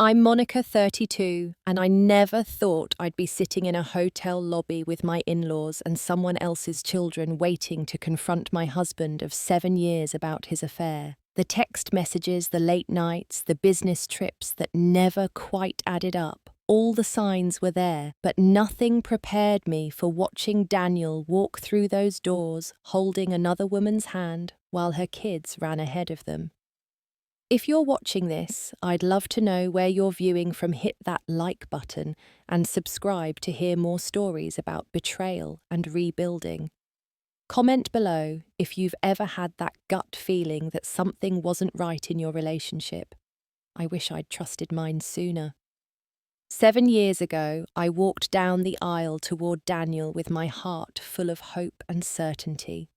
I'm Monica, 32, and I never thought I'd be sitting in a hotel lobby with my in-laws and someone else's children waiting to confront my husband of 7 years about his affair. The text messages, the late nights, the business trips that never quite added up. All the signs were there, but nothing prepared me for watching Daniel walk through those doors holding another woman's hand while her kids ran ahead of them. If you're watching this, I'd love to know where you're viewing from. Hit that like button and subscribe to hear more stories about betrayal and rebuilding. Comment below if you've ever had that gut feeling that something wasn't right in your relationship. I wish I'd trusted mine sooner. 7 years ago, I walked down the aisle toward Daniel with my heart full of hope and certainty.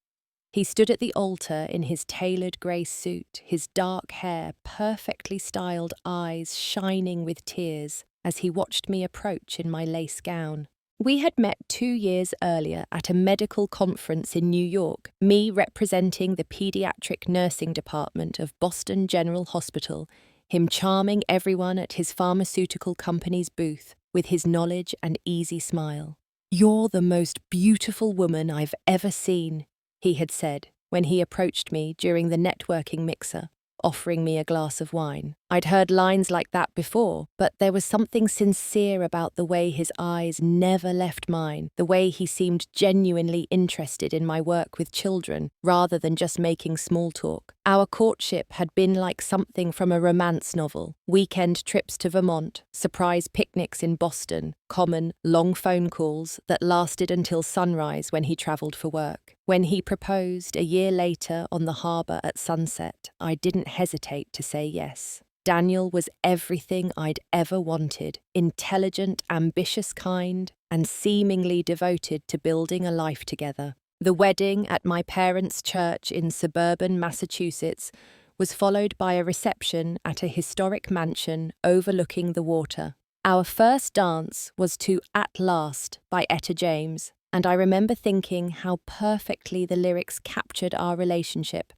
He stood at the altar in his tailored grey suit, his dark hair, perfectly styled eyes shining with tears as he watched me approach in my lace gown. We had met 2 years earlier at a medical conference in New York, me representing the pediatric nursing department of Boston General Hospital, him charming everyone at his pharmaceutical company's booth with his knowledge and easy smile. "You're the most beautiful woman I've ever seen," he had said when he approached me during the networking mixer, offering me a glass of wine. I'd heard lines like that before, but there was something sincere about the way his eyes never left mine, the way he seemed genuinely interested in my work with children, rather than just making small talk. Our courtship had been like something from a romance novel: weekend trips to Vermont, surprise picnics in Boston, common, long phone calls that lasted until sunrise when he travelled for work. When he proposed a year later on the harbour at sunset, I didn't hesitate to say yes. Daniel was everything I'd ever wanted: intelligent, ambitious kind, and seemingly devoted to building a life together. The wedding at my parents' church in suburban Massachusetts was followed by a reception at a historic mansion overlooking the water. Our first dance was to "At Last" by Etta James, and I remember thinking how perfectly the lyrics captured our relationship.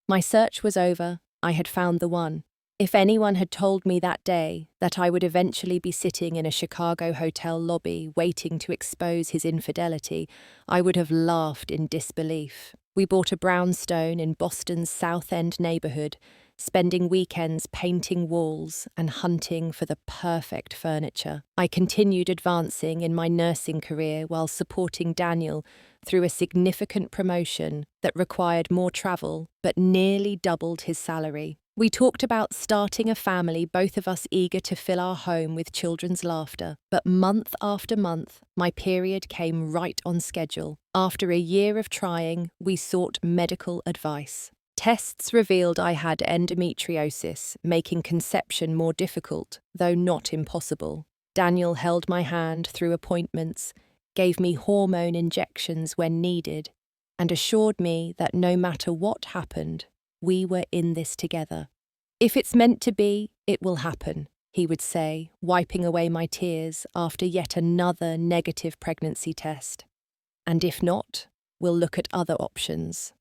My search was over. I had found the one. If anyone had told me that day that I would eventually be sitting in a Chicago hotel lobby waiting to expose his infidelity, I would have laughed in disbelief. We bought a brownstone in Boston's South End neighborhood, spending weekends painting walls and hunting for the perfect furniture. I continued advancing in my nursing career while supporting Daniel through a significant promotion that required more travel but nearly doubled his salary. We talked about starting a family, both of us eager to fill our home with children's laughter. But month after month, my period came right on schedule. After a year of trying, we sought medical advice. Tests revealed I had endometriosis, making conception more difficult, though not impossible. Daniel held my hand through appointments, gave me hormone injections when needed, and assured me that no matter what happened, we were in this together. "If it's meant to be, it will happen," he would say, wiping away my tears after yet another negative pregnancy test. "And if not, we'll look at other options.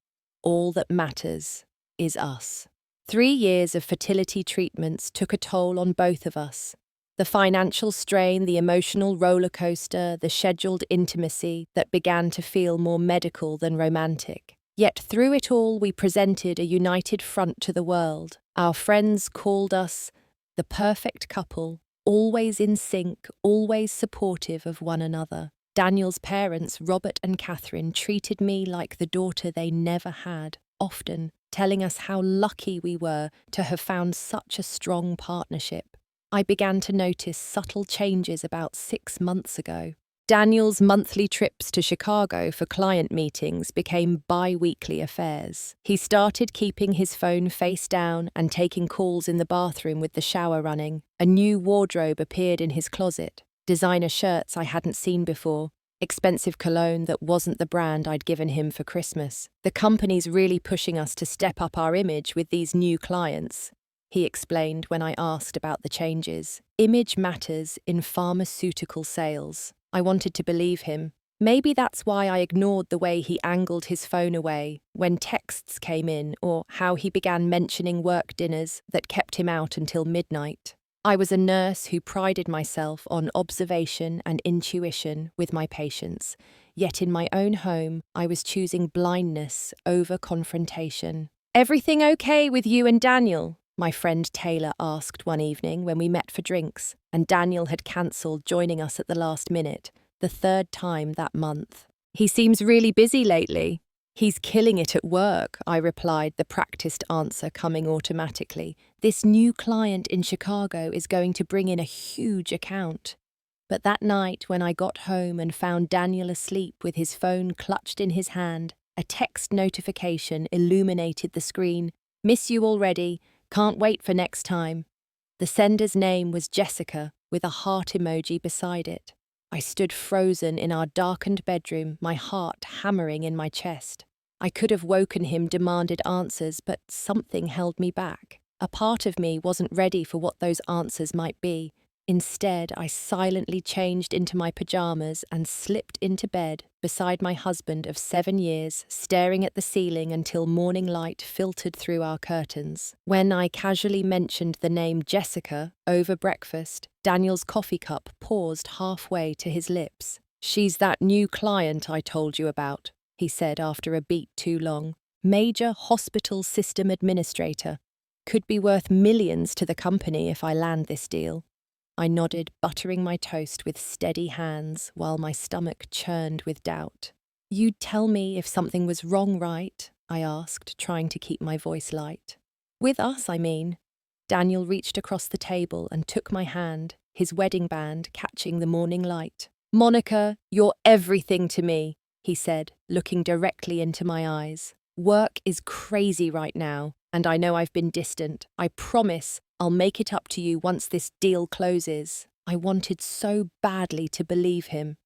All that matters is us." 3 years of fertility treatments took a toll on both of us. The financial strain, the emotional roller coaster, the scheduled intimacy that began to feel more medical than romantic. Yet through it all, we presented a united front to the world. Our friends called us the perfect couple, always in sync, always supportive of one another. Daniel's parents, Robert and Catherine, treated me like the daughter they never had, often telling us how lucky we were to have found such a strong partnership. I began to notice subtle changes about 6 months ago. Daniel's monthly trips to Chicago for client meetings became bi-weekly affairs. He started keeping his phone face down and taking calls in the bathroom with the shower running. A new wardrobe appeared in his closet. Designer shirts I hadn't seen before. Expensive cologne that wasn't the brand I'd given him for Christmas. "The company's really pushing us to step up our image with these new clients," he explained when I asked about the changes. "Image matters in pharmaceutical sales." I wanted to believe him. Maybe that's why I ignored the way he angled his phone away when texts came in, or how he began mentioning work dinners that kept him out until midnight. I was a nurse who prided myself on observation and intuition with my patients, yet in my own home I was choosing blindness over confrontation. "Everything okay with you and Daniel?" my friend Taylor asked one evening when we met for drinks, and Daniel had cancelled joining us at the last minute, the third time that month. "He seems really busy lately." "He's killing it at work," I replied, the practiced answer coming automatically. "This new client in Chicago is going to bring in a huge account." But that night, when I got home and found Daniel asleep with his phone clutched in his hand, a text notification illuminated the screen. "Miss you already. Can't wait for next time." The sender's name was Jessica, with a heart emoji beside it. I stood frozen in our darkened bedroom, my heart hammering in my chest. I could have woken him, demanded answers, but something held me back. A part of me wasn't ready for what those answers might be. Instead, I silently changed into my pajamas and slipped into bed beside my husband of 7 years, staring at the ceiling until morning light filtered through our curtains. When I casually mentioned the name Jessica over breakfast, Daniel's coffee cup paused halfway to his lips. "She's that new client I told you about," he said after a beat too long. "Major hospital system administrator. Could be worth millions to the company if I land this deal." I nodded, buttering my toast with steady hands while my stomach churned with doubt. "You'd tell me if something was wrong, right?" I asked, trying to keep my voice light. "With us, I mean." Daniel reached across the table and took my hand, his wedding band catching the morning light. "Monica, you're everything to me," he said, looking directly into my eyes. "Work is crazy right now, and I know I've been distant. I promise I'll make it up to you once this deal closes." I wanted so badly to believe him.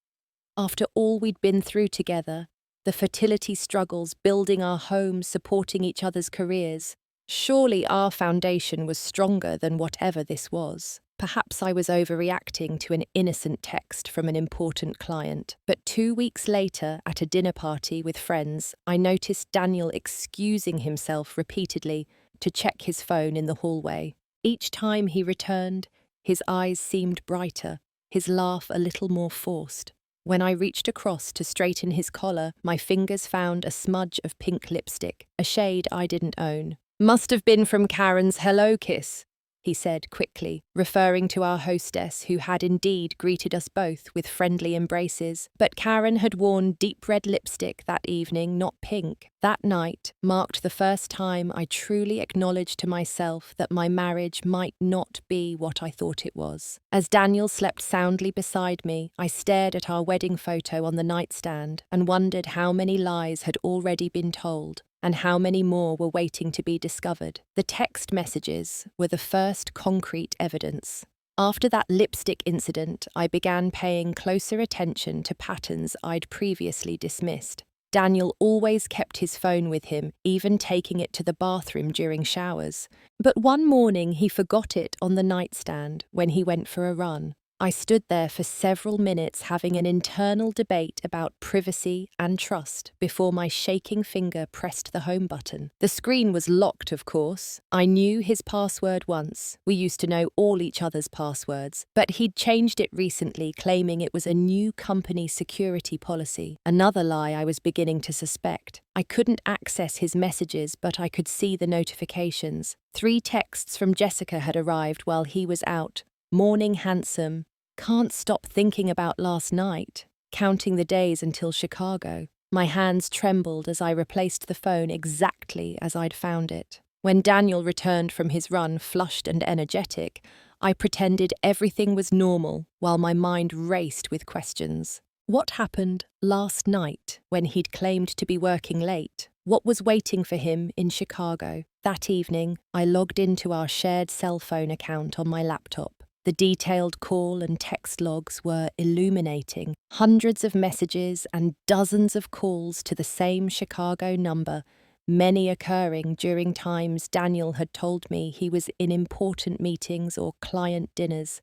After all we'd been through together, the fertility struggles, building our home, supporting each other's careers, surely our foundation was stronger than whatever this was. Perhaps I was overreacting to an innocent text from an important client, but 2 weeks later, at a dinner party with friends, I noticed Daniel excusing himself repeatedly to check his phone in the hallway. Each time he returned, his eyes seemed brighter, his laugh a little more forced. When I reached across to straighten his collar, my fingers found a smudge of pink lipstick, a shade I didn't own. "Must have been from Karen's hello kiss," he said quickly, referring to our hostess who had indeed greeted us both with friendly embraces. But Karen had worn deep red lipstick that evening, not pink. That night marked the first time I truly acknowledged to myself that my marriage might not be what I thought it was. As Daniel slept soundly beside me, I stared at our wedding photo on the nightstand and wondered how many lies had already been told, and how many more were waiting to be discovered. The text messages were the first concrete evidence. After that lipstick incident, I began paying closer attention to patterns I'd previously dismissed. Daniel always kept his phone with him, even taking it to the bathroom during showers. But one morning he forgot it on the nightstand when he went for a run. I stood there for several minutes having an internal debate about privacy and trust before my shaking finger pressed the home button. The screen was locked, of course. I knew his password once. We used to know all each other's passwords, but he'd changed it recently, claiming it was a new company security policy. Another lie I was beginning to suspect. I couldn't access his messages, but I could see the notifications. 3 texts from Jessica had arrived while he was out. "Morning handsome. Can't stop thinking about last night." Counting the days until Chicago. My hands trembled as I replaced the phone exactly as I'd found it. When Daniel returned from his run flushed and energetic, I pretended everything was normal while my mind raced with questions. What happened last night when he'd claimed to be working late? What was waiting for him in Chicago? That evening, I logged into our shared cell phone account on my laptop. The detailed call and text logs were illuminating. Hundreds of messages and dozens of calls to the same Chicago number, many occurring during times Daniel had told me he was in important meetings or client dinners.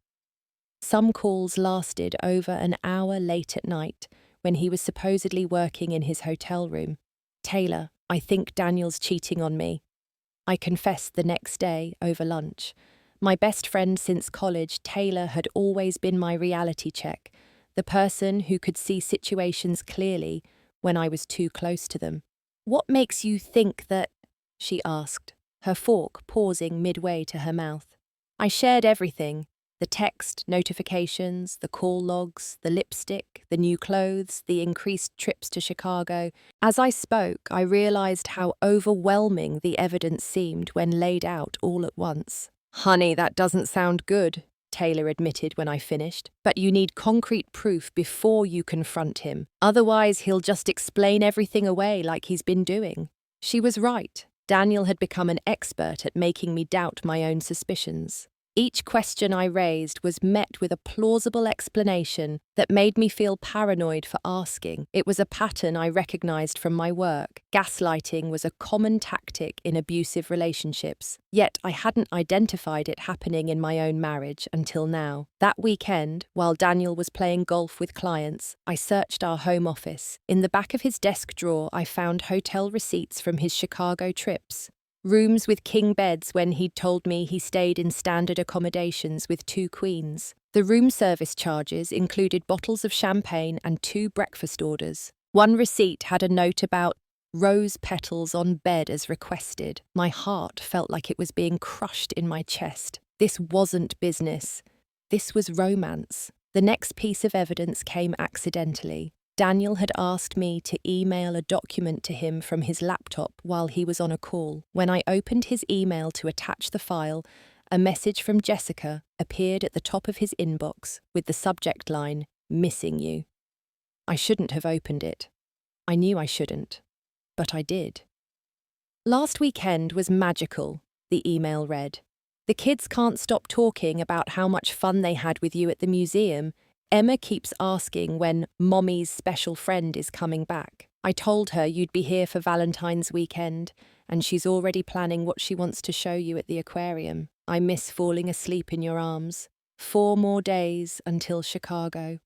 Some calls lasted over an hour late at night when he was supposedly working in his hotel room. "Taylor, I think Daniel's cheating on me," I confessed the next day over lunch. My best friend since college, Taylor, had always been my reality check, the person who could see situations clearly when I was too close to them. "What makes you think that?" she asked, her fork pausing midway to her mouth. I shared everything: the text, notifications, the call logs, the lipstick, the new clothes, the increased trips to Chicago. As I spoke, I realized how overwhelming the evidence seemed when laid out all at once. "Honey, that doesn't sound good," Taylor admitted when I finished, "but you need concrete proof before you confront him. Otherwise, he'll just explain everything away like he's been doing." She was right. Daniel had become an expert at making me doubt my own suspicions. Each question I raised was met with a plausible explanation that made me feel paranoid for asking. It was a pattern I recognized from my work. Gaslighting was a common tactic in abusive relationships, yet I hadn't identified it happening in my own marriage until now. That weekend, while Daniel was playing golf with clients, I searched our home office. In the back of his desk drawer, I found hotel receipts from his Chicago trips. Rooms with king beds when he'd told me he stayed in standard accommodations with 2 queens. The room service charges included bottles of champagne and 2 breakfast orders. One receipt had a note about rose petals on bed as requested. My heart felt like it was being crushed in my chest. This wasn't business. This was romance. The next piece of evidence came accidentally. Daniel had asked me to email a document to him from his laptop while he was on a call. When I opened his email to attach the file, a message from Jessica appeared at the top of his inbox with the subject line, "Missing you." I shouldn't have opened it. I knew I shouldn't, but I did. "Last weekend was magical," the email read. "The kids can't stop talking about how much fun they had with you at the museum. Emma keeps asking when Mommy's special friend is coming back. I told her you'd be here for Valentine's weekend, and she's already planning what she wants to show you at the aquarium. I miss falling asleep in your arms. 4 more days until Chicago.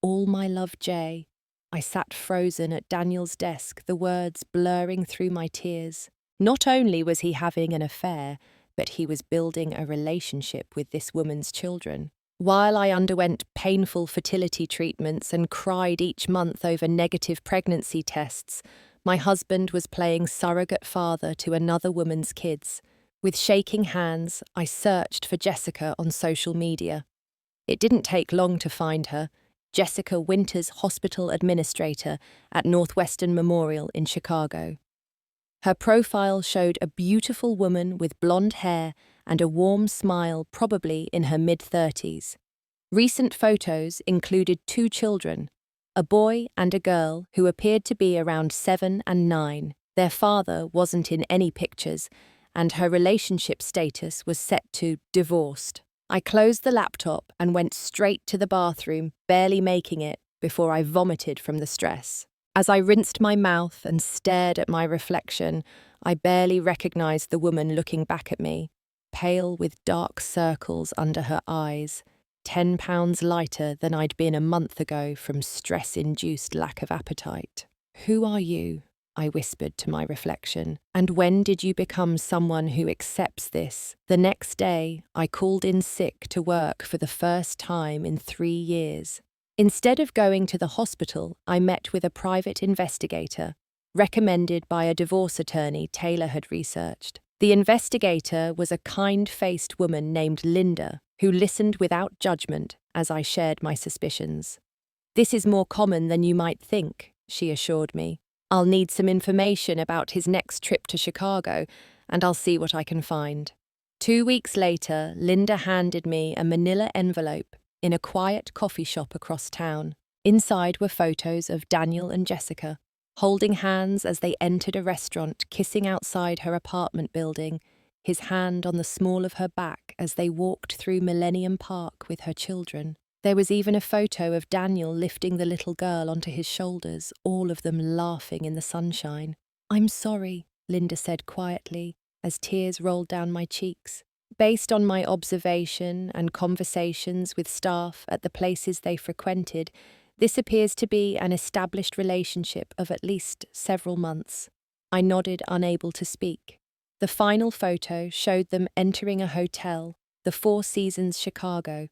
All my love, Jay." I sat frozen at Daniel's desk, the words blurring through my tears. Not only was he having an affair, but he was building a relationship with this woman's children. While I underwent painful fertility treatments and cried each month over negative pregnancy tests, my husband was playing surrogate father to another woman's kids. With shaking hands, I searched for Jessica on social media. It didn't take long to find her. Jessica Winters, hospital administrator at Northwestern Memorial in Chicago. Her profile showed a beautiful woman with blonde hair and a warm smile, probably in her mid-30s. Recent photos included 2 children, a boy and a girl who appeared to be around 7 and 9. Their father wasn't in any pictures, and her relationship status was set to divorced. I closed the laptop and went straight to the bathroom, barely making it before I vomited from the stress. As I rinsed my mouth and stared at my reflection, I barely recognized the woman looking back at me, pale with dark circles under her eyes, 10 pounds lighter than I'd been a month ago from stress-induced lack of appetite. "Who are you?" I whispered to my reflection. "And when did you become someone who accepts this?" The next day, I called in sick to work for the first time in 3 years. Instead of going to the hospital, I met with a private investigator, recommended by a divorce attorney Taylor had researched. The investigator was a kind-faced woman named Linda, who listened without judgment as I shared my suspicions. "This is more common than you might think," she assured me. "I'll need some information about his next trip to Chicago, and I'll see what I can find." 2 weeks later, Linda handed me a manila envelope in a quiet coffee shop across town. Inside were photos of Daniel and Jessica, holding hands as they entered a restaurant, kissing outside her apartment building, his hand on the small of her back as they walked through Millennium Park with her children. There was even a photo of Daniel lifting the little girl onto his shoulders, all of them laughing in the sunshine. "I'm sorry," Linda said quietly, as tears rolled down my cheeks. Based on my observation and conversations with staff at the places they frequented, this appears to be an established relationship of at least several months. I nodded, unable to speak. The final photo showed them entering a hotel, the Four Seasons Chicago,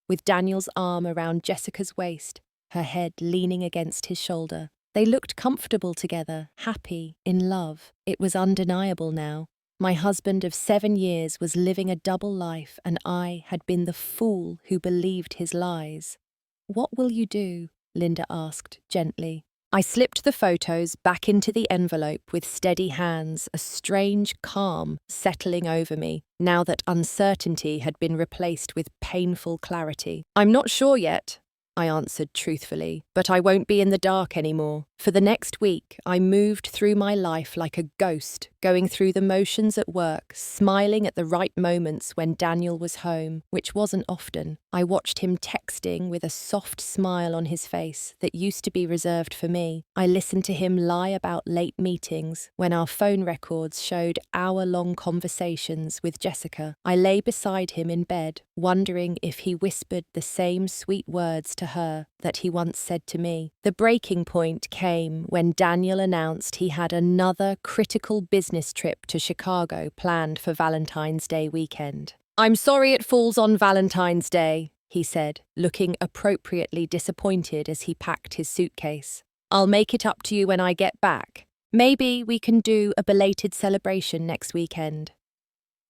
with Daniel's arm around Jessica's waist, her head leaning against his shoulder. They looked comfortable together, happy, in love. It was undeniable now. My husband of 7 years was living a double life, and I had been the fool who believed his lies. "What will you do?" Linda asked, gently. I slipped the photos back into the envelope with steady hands, a strange calm settling over me, now that uncertainty had been replaced with painful clarity. "I'm not sure yet," I answered truthfully, "but I won't be in the dark anymore." For the next week, I moved through my life like a ghost, going through the motions at work, smiling at the right moments when Daniel was home, which wasn't often. I watched him texting with a soft smile on his face that used to be reserved for me. I listened to him lie about late meetings when our phone records showed hour-long conversations with Jessica. I lay beside him in bed, wondering if he whispered the same sweet words to her that he once said to me. The breaking point came when Daniel announced he had another critical business trip to Chicago planned for Valentine's Day weekend. "I'm sorry it falls on Valentine's Day," he said, looking appropriately disappointed as he packed his suitcase. "I'll make it up to you when I get back. Maybe we can do a belated celebration next weekend."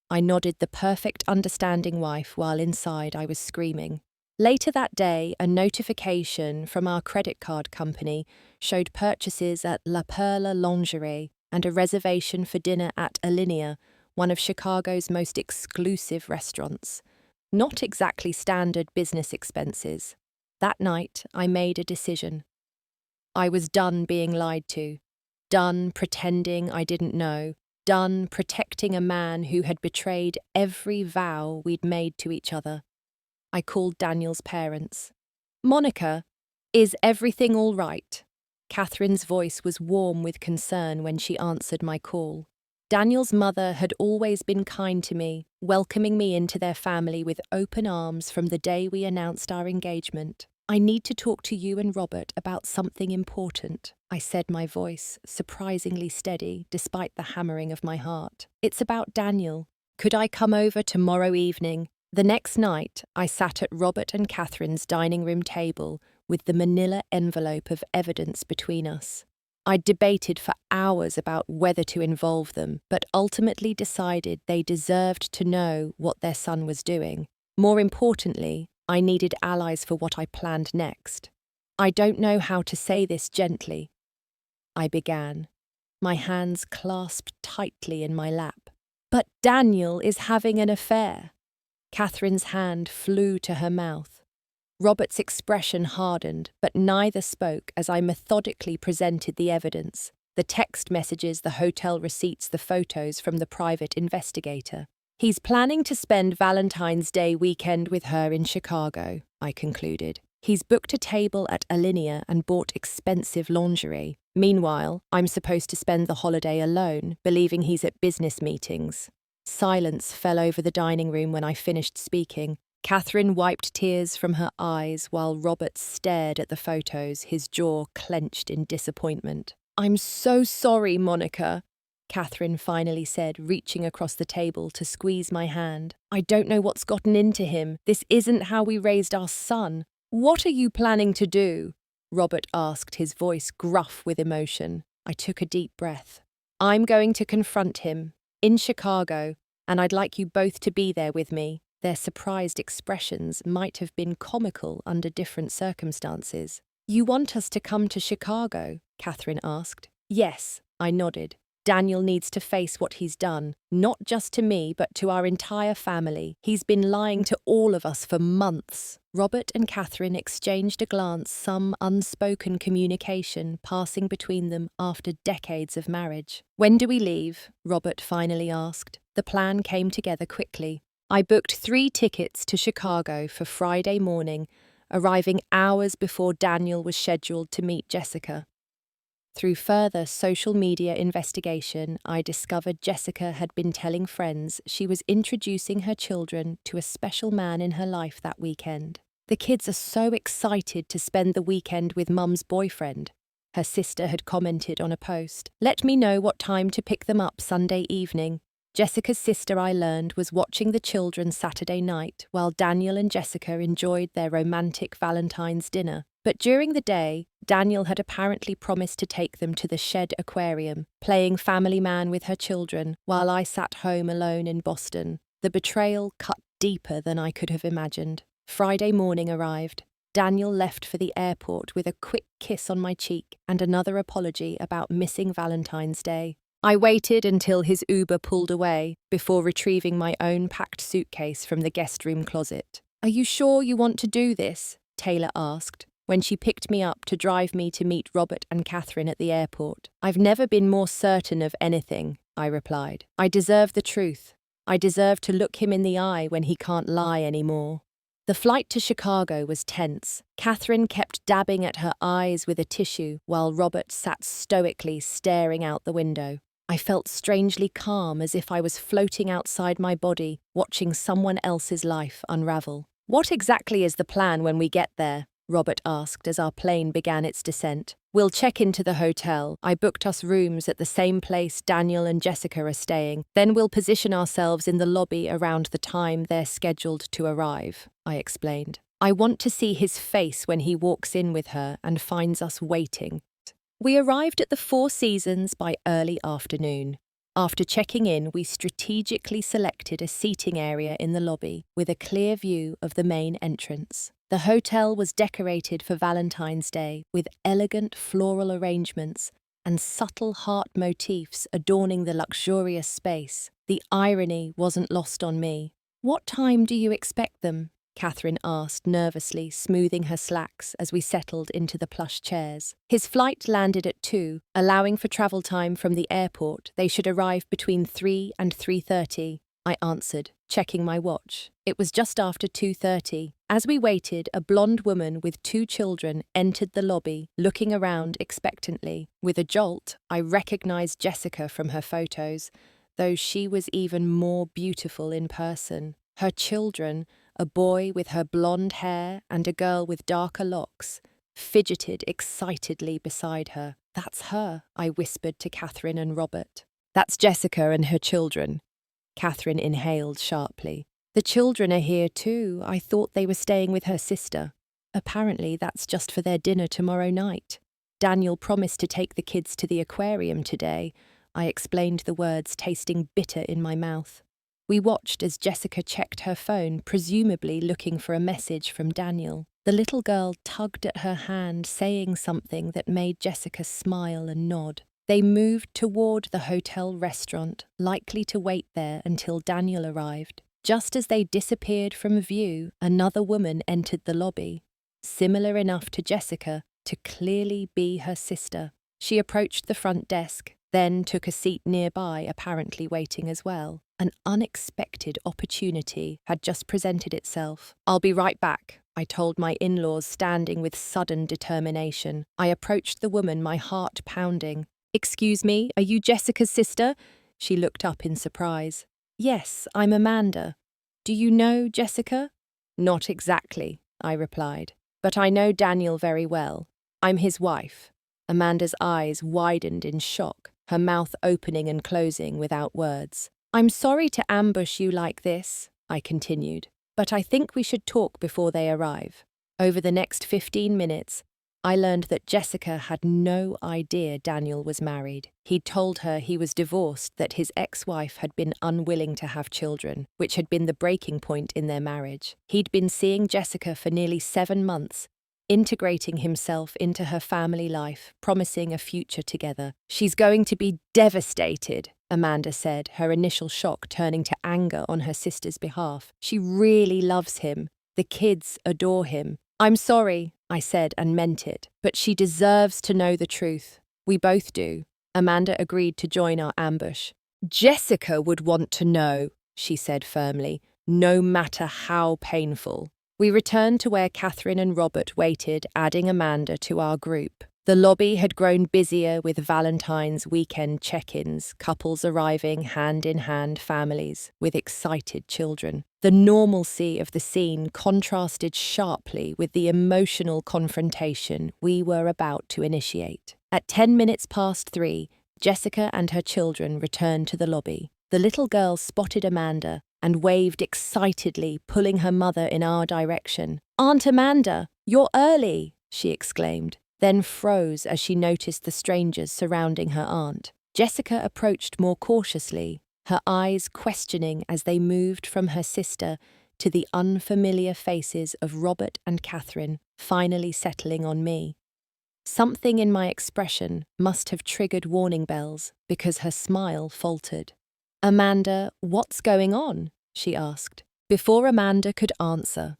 I nodded the perfect understanding wife while inside I was screaming. Later that day, a notification from our credit card company showed purchases at La Perla Lingerie and a reservation for dinner at Alinea, one of Chicago's most exclusive restaurants. Not exactly standard business expenses. That night, I made a decision. I was done being lied to, done pretending I didn't know, done protecting a man who had betrayed every vow we'd made to each other. I called Daniel's parents. "Monica, is everything all right?" Catherine's voice was warm with concern when she answered my call. Daniel's mother had always been kind to me, welcoming me into their family with open arms from the day we announced our engagement. "I need to talk to you and Robert about something important," I said, my voice surprisingly steady despite the hammering of my heart. "It's about Daniel. Could I come over tomorrow evening?" The next night, I sat at Robert and Catherine's dining room table with the manila envelope of evidence between us. I'd debated for hours about whether to involve them, but ultimately decided they deserved to know what their son was doing. More importantly, I needed allies for what I planned next. "I don't know how to say this gently," I began, my hands clasped tightly in my lap. "But Daniel is having an affair." Catherine's hand flew to her mouth. Robert's expression hardened, but neither spoke as I methodically presented the evidence: the text messages, the hotel receipts, the photos from the private investigator. "He's planning to spend Valentine's Day weekend with her in Chicago," I concluded. "He's booked a table at Alinea and bought expensive lingerie. Meanwhile, I'm supposed to spend the holiday alone, believing he's at business meetings." Silence fell over the dining room when I finished speaking. Catherine wiped tears from her eyes while Robert stared at the photos, his jaw clenched in disappointment. "I'm so sorry, Monica," Catherine finally said, reaching across the table to squeeze my hand. "I don't know what's gotten into him. This isn't how we raised our son." "What are you planning to do?" Robert asked, his voice gruff with emotion. I took a deep breath. "I'm going to confront him. In Chicago, and I'd like you both to be there with me." Their surprised expressions might have been comical under different circumstances. "You want us to come to Chicago?" Catherine asked. "Yes," I nodded. "Daniel needs to face what he's done, not just to me, but to our entire family. He's been lying to all of us for months." Robert and Catherine exchanged a glance, some unspoken communication passing between them after decades of marriage. "When do we leave?" Robert finally asked. The plan came together quickly. I booked 3 tickets to Chicago for Friday morning, arriving hours before Daniel was scheduled to meet Jessica. Through further social media investigation, I discovered Jessica had been telling friends she was introducing her children to a special man in her life that weekend. "The kids are so excited to spend the weekend with Mum's boyfriend," her sister had commented on a post. "Let me know what time to pick them up Sunday evening." Jessica's sister, I learned, was watching the children Saturday night while Daniel and Jessica enjoyed their romantic Valentine's dinner. But during the day, Daniel had apparently promised to take them to the shed aquarium, playing family man with her children, while I sat home alone in Boston. The betrayal cut deeper than I could have imagined. Friday morning arrived. Daniel left for the airport with a quick kiss on my cheek and another apology about missing Valentine's Day. I waited until his Uber pulled away before retrieving my own packed suitcase from the guest room closet. "Are you sure you want to do this?" Taylor asked, when she picked me up to drive me to meet Robert and Catherine at the airport. "I've never been more certain of anything," I replied. "I deserve the truth. I deserve to look him in the eye when he can't lie anymore." The flight to Chicago was tense. Catherine kept dabbing at her eyes with a tissue while Robert sat stoically staring out the window. I felt strangely calm, as if I was floating outside my body, watching someone else's life unravel. "What exactly is the plan when we get there?" Robert asked as our plane began its descent. "We'll check into the hotel. I booked us rooms at the same place Daniel and Jessica are staying. Then we'll position ourselves in the lobby around the time they're scheduled to arrive," I explained. "I want to see his face when he walks in with her and finds us waiting." We arrived at the Four Seasons by early afternoon. After checking in, we strategically selected a seating area in the lobby with a clear view of the main entrance. The hotel was decorated for Valentine's Day with elegant floral arrangements and subtle heart motifs adorning the luxurious space. The irony wasn't lost on me. "What time do you expect them?" Catherine asked nervously, smoothing her slacks as we settled into the plush chairs. "His flight landed at 2, allowing for travel time from the airport. They should arrive between 3 and 3:30, I answered, checking my watch. It was just after 2:30. As we waited, a blonde woman with 2 children entered the lobby, looking around expectantly. With a jolt, I recognized Jessica from her photos, though she was even more beautiful in person. Her children, a boy with her blonde hair and a girl with darker locks, fidgeted excitedly beside her. "That's her," I whispered to Catherine and Robert. "That's Jessica and her children." Catherine inhaled sharply. "The children are here too. I thought they were staying with her sister. Apparently that's just for their dinner tomorrow night. Daniel promised to take the kids to the aquarium today." I explained the words, tasting bitter in my mouth. We watched as Jessica checked her phone, presumably looking for a message from Daniel. The little girl tugged at her hand, saying something that made Jessica smile and nod. They moved toward the hotel restaurant, likely to wait there until Daniel arrived. Just as they disappeared from view, another woman entered the lobby, similar enough to Jessica to clearly be her sister. She approached the front desk, then took a seat nearby, apparently waiting as well. An unexpected opportunity had just presented itself. "I'll be right back," I told my in-laws, standing with sudden determination. I approached the woman, my heart pounding. "Excuse me, are you Jessica's sister?" She looked up in surprise. "Yes, I'm Amanda. Do you know Jessica?" "Not exactly," I replied, "but I know Daniel very well. I'm his wife." Amanda's eyes widened in shock, her mouth opening and closing without words. "I'm sorry to ambush you like this," I continued, "but I think we should talk before they arrive." Over the next 15 minutes, I learned that Jessica had no idea Daniel was married. He'd told her he was divorced, that his ex-wife had been unwilling to have children, which had been the breaking point in their marriage. He'd been seeing Jessica for nearly 7 months, integrating himself into her family life, promising a future together. "She's going to be devastated," Amanda said, her initial shock turning to anger on her sister's behalf. "She really loves him. The kids adore him." "I'm sorry," I said and meant it, "but she deserves to know the truth." "We both do." Amanda agreed to join our ambush. "Jessica would want to know," she said firmly, "no matter how painful." We returned to where Catherine and Robert waited, adding Amanda to our group. The lobby had grown busier with Valentine's weekend check-ins, couples arriving hand-in-hand, families with excited children. The normalcy of the scene contrasted sharply with the emotional confrontation we were about to initiate. At 10 minutes past 3, Jessica and her children returned to the lobby. The little girl spotted Amanda and waved excitedly, pulling her mother in our direction. "Aunt Amanda, you're early!" she exclaimed, then froze as she noticed the strangers surrounding her aunt. Jessica approached more cautiously, her eyes questioning as they moved from her sister to the unfamiliar faces of Robert and Catherine, finally settling on me. Something in my expression must have triggered warning bells because her smile faltered. "Amanda, what's going on?" she asked. Before Amanda could answer,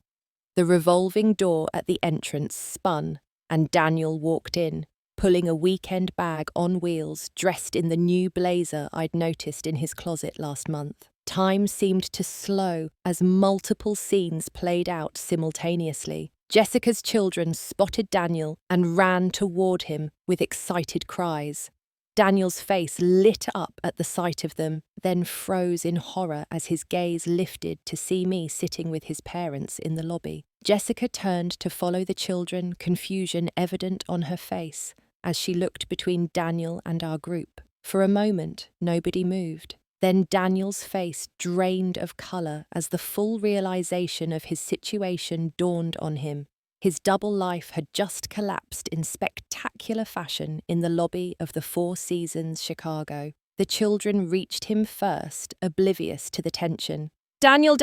the revolving door at the entrance spun and Daniel walked in, pulling a weekend bag on wheels dressed in the new blazer I'd noticed in his closet last month. Time seemed to slow as multiple scenes played out simultaneously. Jessica's children spotted Daniel and ran toward him with excited cries. Daniel's face lit up at the sight of them, then froze in horror as his gaze lifted to see me sitting with his parents in the lobby. Jessica turned to follow the children, confusion evident on her face as she looked between Daniel and our group. For a moment, nobody moved. Then Daniel's face drained of colour as the full realization of his situation dawned on him. His double life had just collapsed in spectacular fashion in the lobby of the Four Seasons Chicago. The children reached him first, oblivious to the tension. Daniel,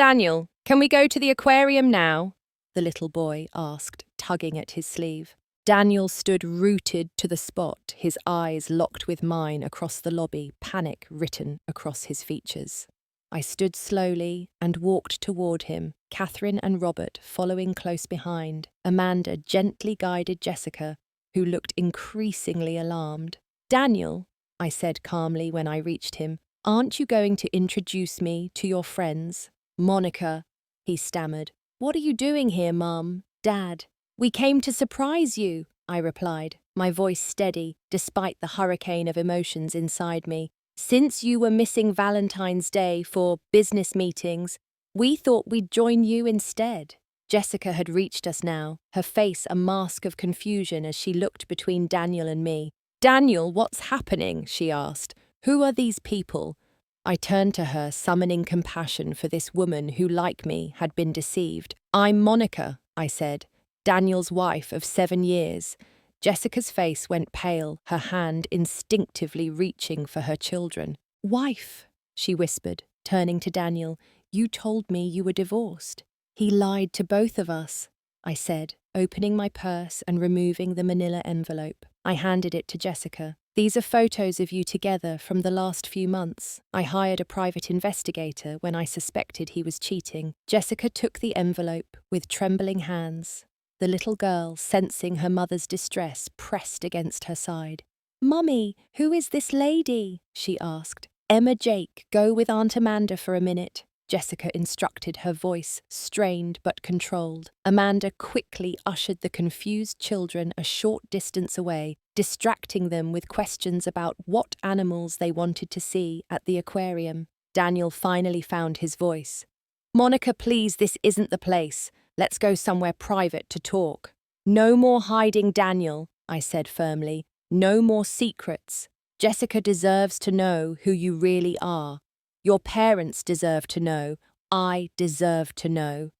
can we go to the aquarium now?" the little boy asked, tugging at his sleeve. Daniel stood rooted to the spot, his eyes locked with mine across the lobby, panic written across his features. I stood slowly and walked toward him, Catherine and Robert following close behind. Amanda gently guided Jessica, who looked increasingly alarmed. "Daniel," I said calmly when I reached him, "aren't you going to introduce me to your friends?" "Monica," he stammered. "What are you doing here, Mum? Dad?" "We came to surprise you," I replied, my voice steady despite the hurricane of emotions inside me. "Since you were missing Valentine's Day for business meetings, we thought we'd join you instead." Jessica had reached us now, her face a mask of confusion as she looked between Daniel and me. "Daniel, what's happening?" she asked. "Who are these people?" I turned to her, summoning compassion for this woman who, like me, had been deceived. "I'm Monica," I said, "Daniel's wife of 7 years. Jessica's face went pale, her hand instinctively reaching for her children. "Wife," she whispered, turning to Daniel, "you told me you were divorced." "He lied to both of us," I said, opening my purse and removing the manila envelope. I handed it to Jessica. "These are photos of you together from the last few months. I hired a private investigator when I suspected he was cheating." Jessica took the envelope with trembling hands. The little girl, sensing her mother's distress, pressed against her side. "Mummy, who is this lady?" she asked. "Emma Jake, go with Aunt Amanda for a minute," Jessica instructed, her voice strained but controlled. Amanda quickly ushered the confused children a short distance away, distracting them with questions about what animals they wanted to see at the aquarium. Daniel finally found his voice. "Monica, please, this isn't the place. Let's go somewhere private to talk." "No more hiding, Daniel," I said firmly. "No more secrets. Jessica deserves to know who you really are. Your parents deserve to know. I deserve to know."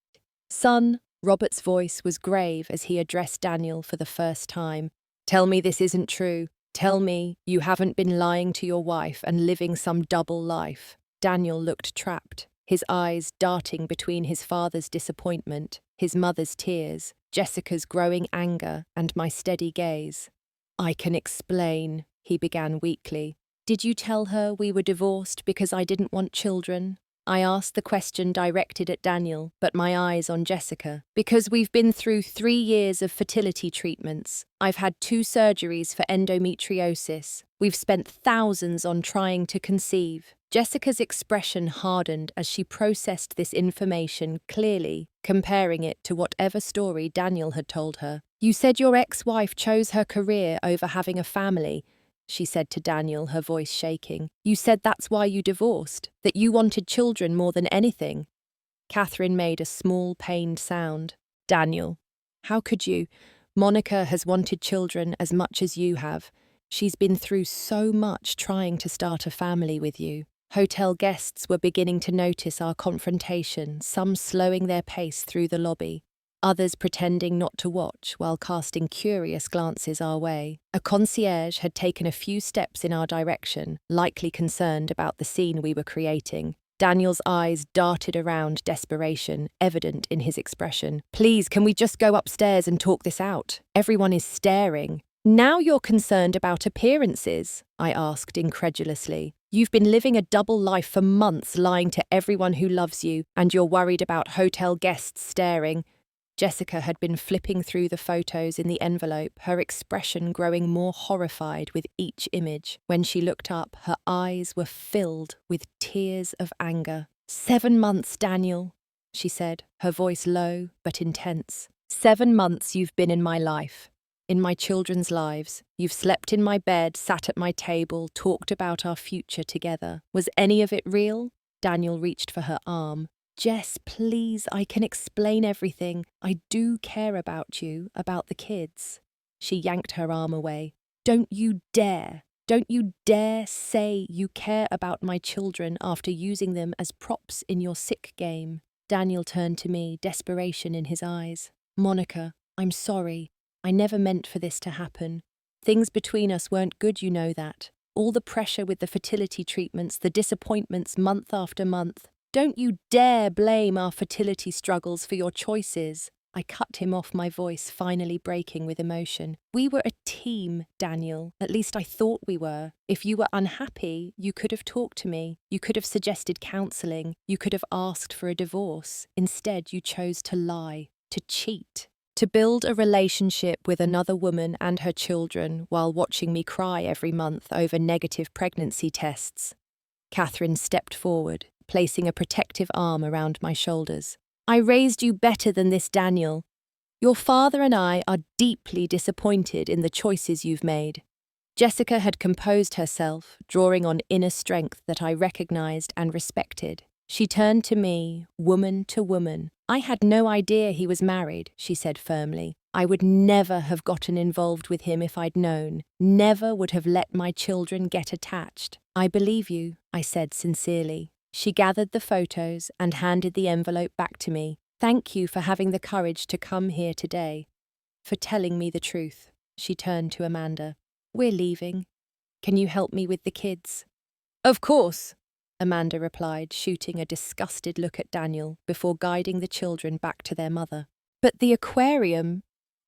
"Son," Robert's voice was grave as he addressed Daniel for the first time. "Tell me this isn't true. Tell me you haven't been lying to your wife and living some double life." Daniel looked trapped, his eyes darting between his father's disappointment, his mother's tears, Jessica's growing anger, and my steady gaze. "I can explain," he began weakly. "Did you tell her we were divorced because I didn't want children?" I asked the question directed at Daniel, but my eyes on Jessica. "Because we've been through 3 years of fertility treatments. I've had 2 surgeries for endometriosis. We've spent thousands on trying to conceive." Jessica's expression hardened as she processed this information clearly, comparing it to whatever story Daniel had told her. "You said your ex-wife chose her career over having a family," she said to Daniel, her voice shaking. "You said that's why you divorced, that you wanted children more than anything." Catherine made a small, pained sound. "Daniel, how could you? Monica has wanted children as much as you have. She's been through so much trying to start a family with you." Hotel guests were beginning to notice our confrontation, some slowing their pace through the lobby, others pretending not to watch while casting curious glances our way. A concierge had taken a few steps in our direction, likely concerned about the scene we were creating. Daniel's eyes darted around desperation, evident in his expression. "Please, can we just go upstairs and talk this out? Everyone is staring." "Now you're concerned about appearances?" I asked incredulously. "You've been living a double life for months, lying to everyone who loves you, and you're worried about hotel guests staring." Jessica had been flipping through the photos in the envelope, her expression growing more horrified with each image. When she looked up, her eyes were filled with tears of anger. "7 months, Daniel," she said, her voice low but intense. "7 months you've been in my life, in my children's lives. You've slept in my bed, sat at my table, talked about our future together. Was any of it real?" Daniel reached for her arm. "Jess, please, I can explain everything. I do care about you, about the kids." She yanked her arm away. Don't you dare say you care about my children after using them as props in your sick game." Daniel turned to me, desperation in his eyes. "Monica, I'm sorry. I never meant for this to happen. Things between us weren't good, you know that. All the pressure with the fertility treatments, the disappointments month after month. Don't you dare blame our fertility struggles for your choices." I cut him off, my voice finally breaking with emotion. "We were a team, Daniel. At least I thought we were. If you were unhappy, you could have talked to me. You could have suggested counselling. You could have asked for a divorce. Instead, you chose to lie, to cheat, to build a relationship with another woman and her children while watching me cry every month over negative pregnancy tests." Catherine stepped forward, placing a protective arm around my shoulders. "I raised you better than this, Daniel. Your father and I are deeply disappointed in the choices you've made." Jessica had composed herself, drawing on inner strength that I recognized and respected. She turned to me, woman to woman. "I had no idea he was married," she said firmly. "I would never have gotten involved with him if I'd known. Never would have let my children get attached." "I believe you," I said sincerely. She gathered the photos and handed the envelope back to me. "Thank you for having the courage to come here today, for telling me the truth." She turned to Amanda. "We're leaving. Can you help me with the kids?" "Of course," Amanda replied, shooting a disgusted look at Daniel before guiding the children back to their mother. "But the aquarium,"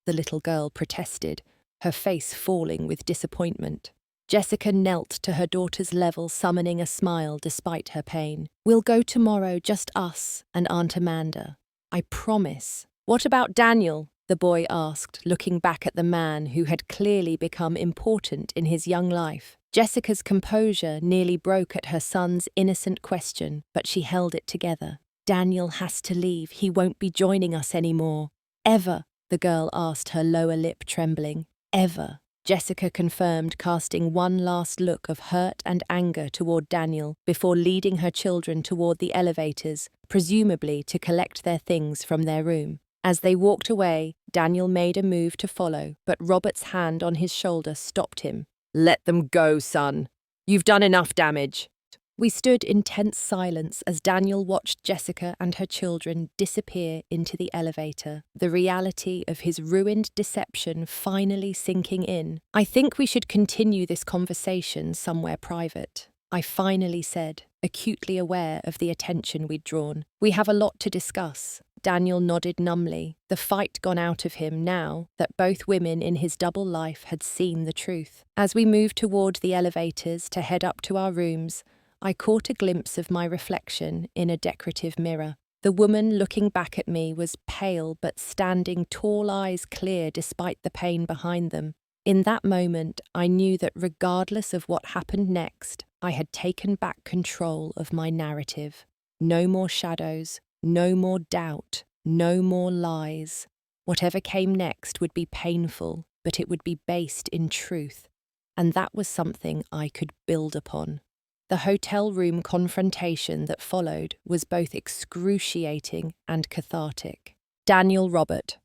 the little girl protested, her face falling with disappointment. Jessica knelt to her daughter's level, summoning a smile despite her pain. "We'll go tomorrow, just us and Aunt Amanda. I promise." "What about Daniel?" the boy asked, looking back at the man who had clearly become important in his young life. Jessica's composure nearly broke at her son's innocent question, but she held it together. "Daniel has to leave. He won't be joining us anymore." "Ever?" the girl asked, her lower lip trembling. "Ever," Jessica confirmed, casting one last look of hurt and anger toward Daniel before leading her children toward the elevators, presumably to collect their things from their room. As they walked away, Daniel made a move to follow, but Robert's hand on his shoulder stopped him. "Let them go, son. You've done enough damage." We stood in tense silence as Daniel watched Jessica and her children disappear into the elevator, the reality of his ruined deception finally sinking in. "I think we should continue this conversation somewhere private," I finally said, acutely aware of the attention we'd drawn. "We have a lot to discuss." Daniel nodded numbly, the fight gone out of him now that both women in his double life had seen the truth. As we moved toward the elevators to head up to our rooms, I caught a glimpse of my reflection in a decorative mirror. The woman looking back at me was pale but standing tall, eyes clear despite the pain behind them. In that moment, I knew that regardless of what happened next, I had taken back control of my narrative. No more shadows, no more doubt, no more lies. Whatever came next would be painful, but it would be based in truth, and that was something I could build upon. The hotel room confrontation that followed was both excruciating and cathartic. Daniel Robert.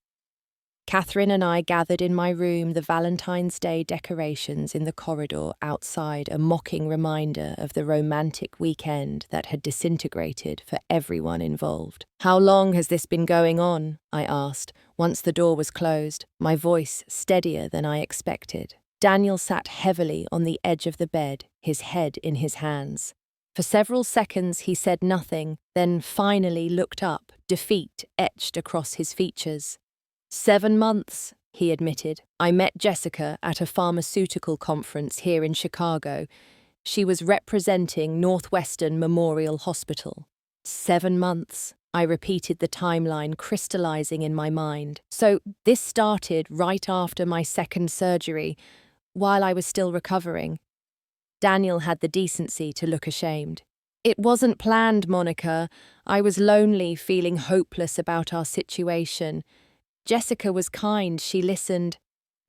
Catherine and I gathered in my room, the Valentine's Day decorations in the corridor outside, a mocking reminder of the romantic weekend that had disintegrated for everyone involved. "How long has this been going on?" I asked, once the door was closed, my voice steadier than I expected. Daniel sat heavily on the edge of the bed, his head in his hands. For several seconds he said nothing, then finally looked up, defeat etched across his features. 7 months, he admitted. "I met Jessica at a pharmaceutical conference here in Chicago. She was representing Northwestern Memorial Hospital." 7 months. I repeated the timeline, crystallizing in my mind. So this started right after my second surgery, while I was still recovering. Daniel had the decency to look ashamed. "It wasn't planned, Monica. I was lonely, feeling hopeless about our situation. Jessica was kind, she listened.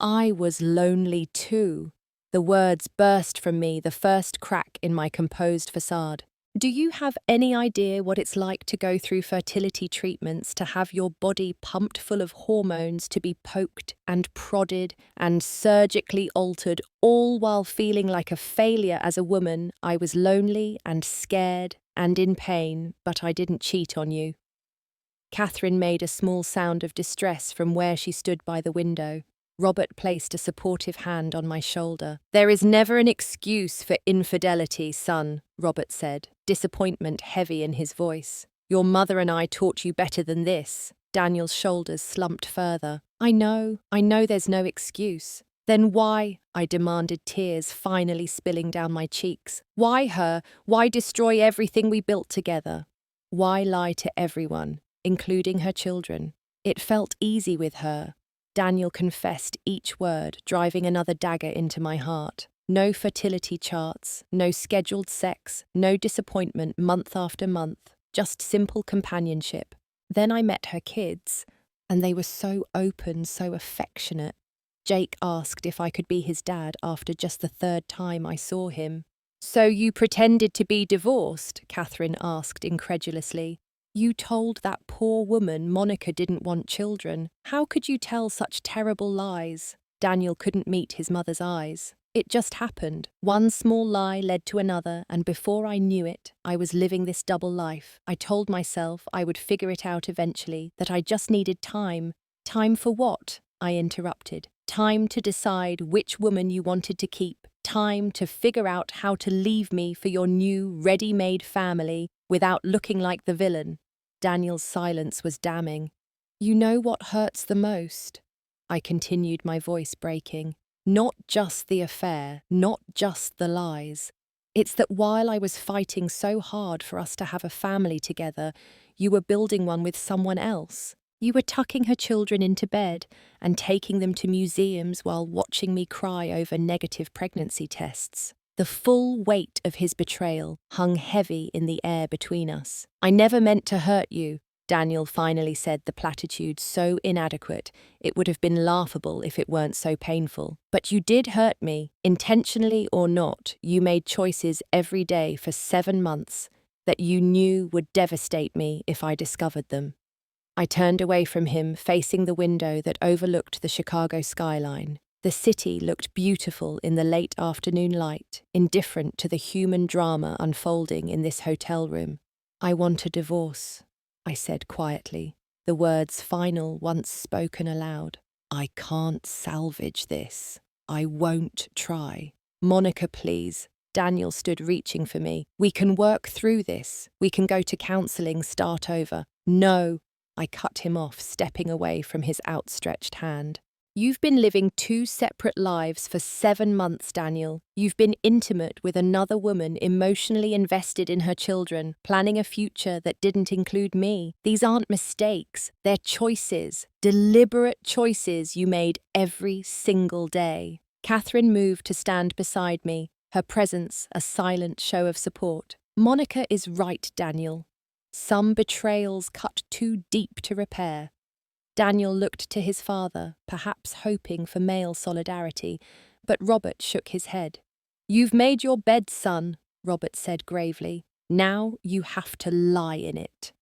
I was lonely too." The words burst from me, the first crack in my composed facade. "Do you have any idea what it's like to go through fertility treatments, to have your body pumped full of hormones, to be poked and prodded and surgically altered, all while feeling like a failure as a woman? I was lonely and scared and in pain, but I didn't cheat on you." Catherine made a small sound of distress from where she stood by the window. Robert placed a supportive hand on my shoulder. "There is never an excuse for infidelity, son," Robert said, disappointment heavy in his voice. "Your mother and I taught you better than this." Daniel's shoulders slumped further. I know there's no excuse." "Then why?" I demanded, tears finally spilling down my cheeks. "Why her? Why destroy everything we built together? Why lie to everyone, including her children? It felt easy with her." Daniel confessed each word, driving another dagger into my heart. No fertility charts, no scheduled sex, no disappointment month after month, just simple companionship. Then I met her kids, and they were so open, so affectionate. Jake asked if I could be his dad after just the 3rd time I saw him. "So you pretended to be divorced?" Catherine asked incredulously. "You told that poor woman Monica didn't want children. How could you tell such terrible lies?" Daniel couldn't meet his mother's eyes. "It just happened. One small lie led to another, and before I knew it, I was living this double life. I told myself I would figure it out eventually, that I just needed time." "Time for what?" I interrupted. "Time to decide which woman you wanted to keep. Time to figure out how to leave me for your new, ready-made family without looking like the villain." Daniel's silence was damning. "You know what hurts the most?" I continued, my voice breaking. "Not just the affair, not just the lies. It's that while I was fighting so hard for us to have a family together, you were building one with someone else. You were tucking her children into bed and taking them to museums while watching me cry over negative pregnancy tests." The full weight of his betrayal hung heavy in the air between us. "I never meant to hurt you," Daniel finally said, the platitude so inadequate it would have been laughable if it weren't so painful. "But you did hurt me. Intentionally or not, you made choices every day for 7 months that you knew would devastate me if I discovered them." I turned away from him, facing the window that overlooked the Chicago skyline. The city looked beautiful in the late afternoon light, indifferent to the human drama unfolding in this hotel room. "I want a divorce," I said quietly, the words final once spoken aloud. "I can't salvage this. I won't try. Monica, please." Daniel stood reaching for me. "We can work through this. We can go to counseling, start over." "No," I cut him off, stepping away from his outstretched hand. "You've been living 2 separate lives for 7 months, Daniel. You've been intimate with another woman, emotionally invested in her children, planning a future that didn't include me. These aren't mistakes, they're choices, deliberate choices you made every single day." Catherine moved to stand beside me, her presence a silent show of support. "Monica is right, Daniel. Some betrayals cut too deep to repair." Daniel looked to his father, perhaps hoping for male solidarity, but Robert shook his head. "You've made your bed, son," Robert said gravely. "Now you have to lie in it."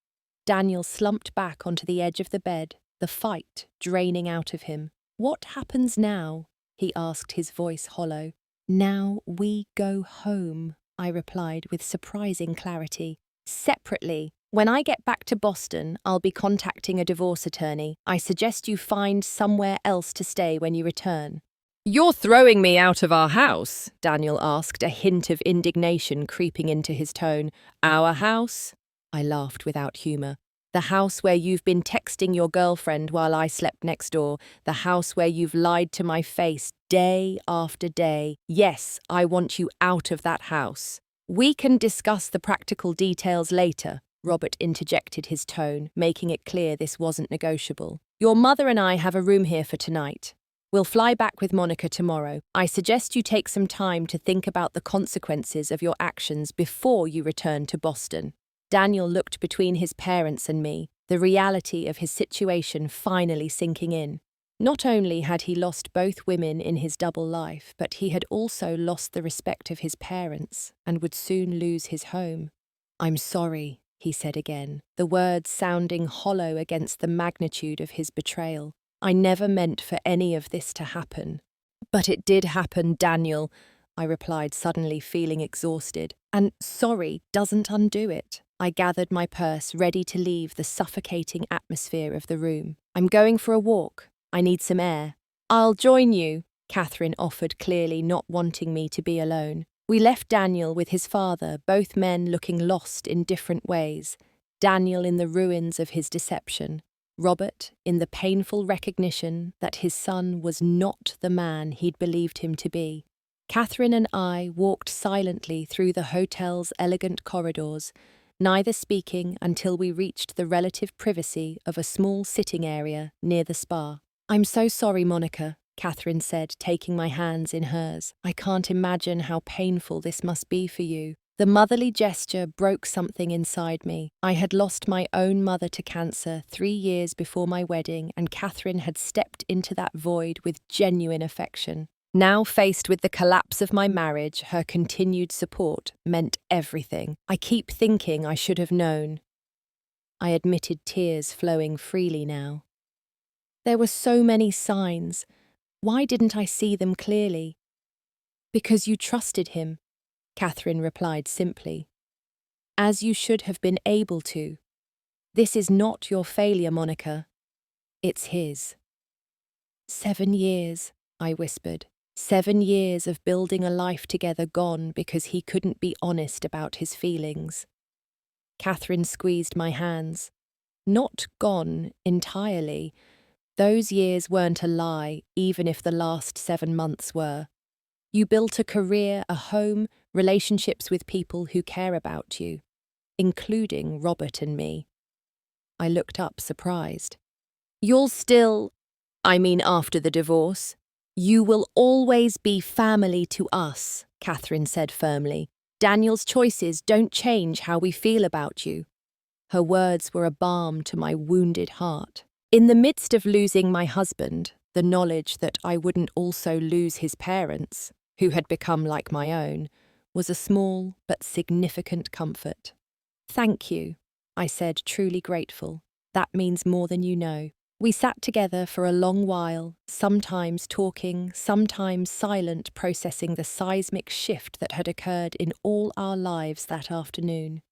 Daniel slumped back onto the edge of the bed, the fight draining out of him. "What happens now?" he asked, his voice hollow. "Now we go home," I replied with surprising clarity. "Separately. When I get back to Boston, I'll be contacting a divorce attorney. I suggest you find somewhere else to stay when you return." "You're throwing me out of our house?" Daniel asked, a hint of indignation creeping into his tone. "Our house?" I laughed without humour. "The house where you've been texting your girlfriend while I slept next door. The house where you've lied to my face day after day. Yes, I want you out of that house." "We can discuss the practical details later," Robert interjected his tone, making it clear this wasn't negotiable. "Your mother and I have a room here for tonight. We'll fly back with Monica tomorrow. I suggest you take some time to think about the consequences of your actions before you return to Boston." Daniel looked between his parents and me, the reality of his situation finally sinking in. Not only had he lost both women in his double life, but he had also lost the respect of his parents and would soon lose his home. "I'm sorry," he said again, the words sounding hollow against the magnitude of his betrayal. "I never meant for any of this to happen." "But it did happen, Daniel," I replied, suddenly feeling exhausted. "And sorry doesn't undo it." I gathered my purse, ready to leave the suffocating atmosphere of the room. "I'm going for a walk. I need some air." "I'll join you," Catherine offered, clearly not wanting me to be alone. We left Daniel with his father, both men looking lost in different ways. Daniel in the ruins of his deception, Robert in the painful recognition that his son was not the man he'd believed him to be. Catherine and I walked silently through the hotel's elegant corridors, neither speaking until we reached the relative privacy of a small sitting area near the spa. "I'm so sorry, Monica," Catherine said, taking my hands in hers. "I can't imagine how painful this must be for you." The motherly gesture broke something inside me. I had lost my own mother to cancer 3 years before my wedding, and Catherine had stepped into that void with genuine affection. Now faced with the collapse of my marriage, her continued support meant everything. "I keep thinking I should have known." I admitted, tears flowing freely now. "There were so many signs. Why didn't I see them clearly?" "Because you trusted him," Catherine replied simply. "As you should have been able to. This is not your failure, Monica. It's his." 7 years, I whispered. 7 years of building a life together gone because he couldn't be honest about his feelings. Catherine squeezed my hands. "Not gone entirely. Those years weren't a lie, even if the last 7 months were. You built a career, a home, relationships with people who care about you, including Robert and me." I looked up, surprised. "You'll still, I mean after the divorce, you will always be family to us," Catherine said firmly. "Daniel's choices don't change how we feel about you." Her words were a balm to my wounded heart. In the midst of losing my husband, the knowledge that I wouldn't also lose his parents, who had become like my own, was a small but significant comfort. "Thank you," I said, truly grateful. "That means more than you know." We sat together for a long while, sometimes talking, sometimes silent, processing the seismic shift that had occurred in all our lives that afternoon.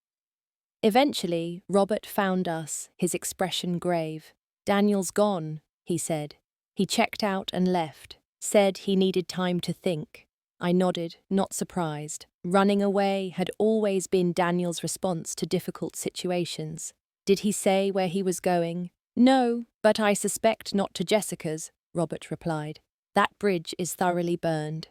Eventually, Robert found us, his expression grave. "Daniel's gone," he said. "He checked out and left, said he needed time to think." I nodded, not surprised. Running away had always been Daniel's response to difficult situations. "Did he say where he was going?" "No, but I suspect not to Jessica's," Robert replied. "That bridge is thoroughly burned."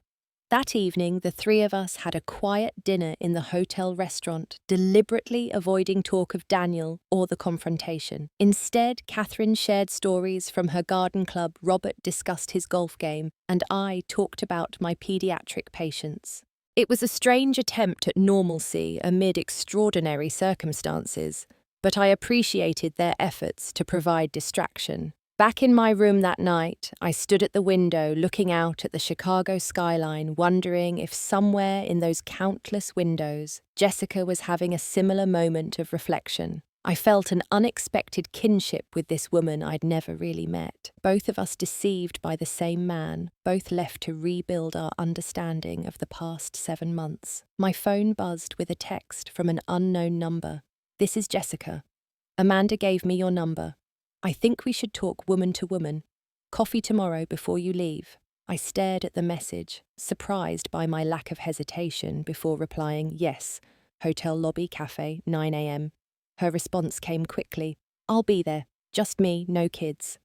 That evening, the 3 of us had a quiet dinner in the hotel restaurant, deliberately avoiding talk of Daniel or the confrontation. Instead, Catherine shared stories from her garden club, Robert discussed his golf game, and I talked about my pediatric patients. It was a strange attempt at normalcy amid extraordinary circumstances, but I appreciated their efforts to provide distraction. Back in my room that night, I stood at the window looking out at the Chicago skyline, wondering if somewhere in those countless windows, Jessica was having a similar moment of reflection. I felt an unexpected kinship with this woman I'd never really met. Both of us deceived by the same man, both left to rebuild our understanding of the past 7 months. My phone buzzed with a text from an unknown number. "This is Jessica. Amanda gave me your number. I think we should talk woman to woman. Coffee tomorrow before you leave." I stared at the message, surprised by my lack of hesitation before replying, "Yes, hotel lobby cafe, 9 a.m. Her response came quickly. "I'll be there. Just me, no kids."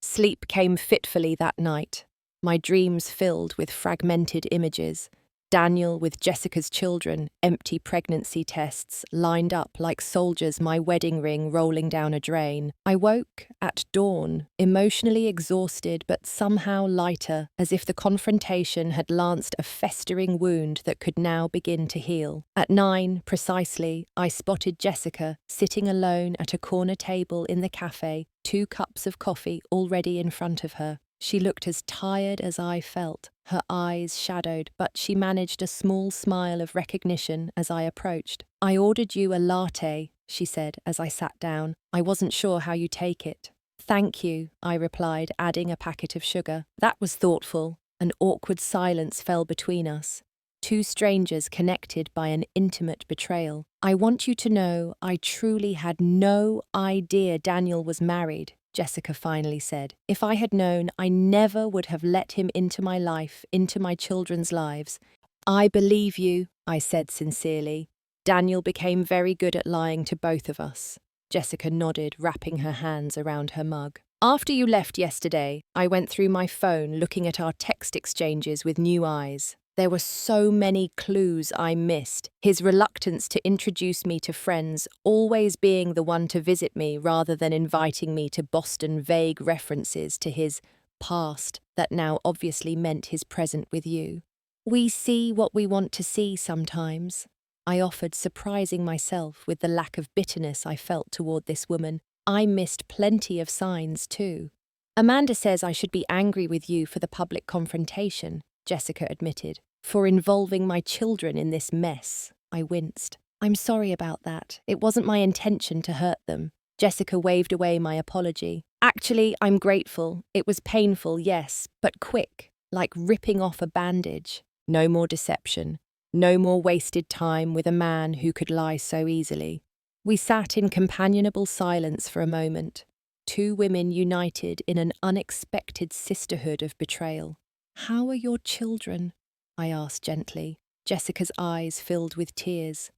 Sleep came fitfully that night, my dreams filled with fragmented images. Daniel with Jessica's children, empty pregnancy tests, lined up like soldiers, my wedding ring rolling down a drain. I woke at dawn, emotionally exhausted but somehow lighter, as if the confrontation had lanced a festering wound that could now begin to heal. At 9, precisely, I spotted Jessica sitting alone at a corner table in the cafe, 2 cups of coffee already in front of her. She looked as tired as I felt, her eyes shadowed, but she managed a small smile of recognition as I approached. "I ordered you a latte," she said as I sat down. "I wasn't sure how you take it." "Thank you," I replied, adding a packet of sugar. That was thoughtful. An awkward silence fell between us. 2 strangers connected by an intimate betrayal. "I want you to know I truly had no idea Daniel was married," Jessica finally said. "If I had known, I never would have let him into my life, into my children's lives." "I believe you," I said sincerely. "Daniel became very good at lying to both of us." Jessica nodded, wrapping her hands around her mug. "After you left yesterday, I went through my phone looking at our text exchanges with new eyes. There were so many clues I missed. His reluctance to introduce me to friends, always being the one to visit me rather than inviting me to Boston, vague references to his past that now obviously meant his present with you. We see what we want to see sometimes," I offered, surprising myself with the lack of bitterness I felt toward this woman. I missed plenty of signs too. "Amanda says I should be angry with you for the public confrontation," Jessica admitted. "For involving my children in this mess." I winced. "I'm sorry about that. It wasn't my intention to hurt them." Jessica waved away my apology. "Actually, I'm grateful. It was painful, yes, but quick, like ripping off a bandage. No more deception. No more wasted time with a man who could lie so easily." We sat in companionable silence for a moment, 2 women united in an unexpected sisterhood of betrayal. "How are your children?" I asked gently. Jessica's eyes filled with tears.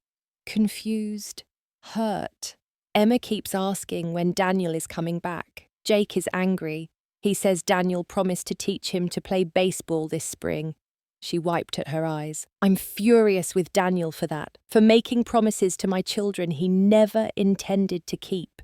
"Confused, hurt. Emma keeps asking when Daniel is coming back. Jake is angry. He says Daniel promised to teach him to play baseball this spring." She wiped at her eyes. "I'm furious with Daniel for that, for making promises to my children he never intended to keep."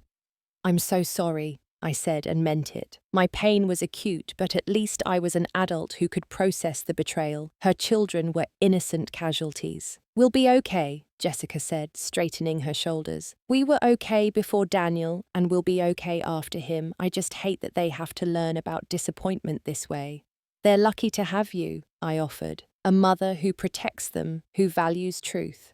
"I'm so sorry," I said and meant it. My pain was acute, but at least I was an adult who could process the betrayal. Her children were innocent casualties. "We'll be okay," Jessica said, straightening her shoulders. "We were okay before Daniel, and we'll be okay after him. I just hate that they have to learn about disappointment this way." "They're lucky to have you," I offered. "A mother who protects them, who values truth."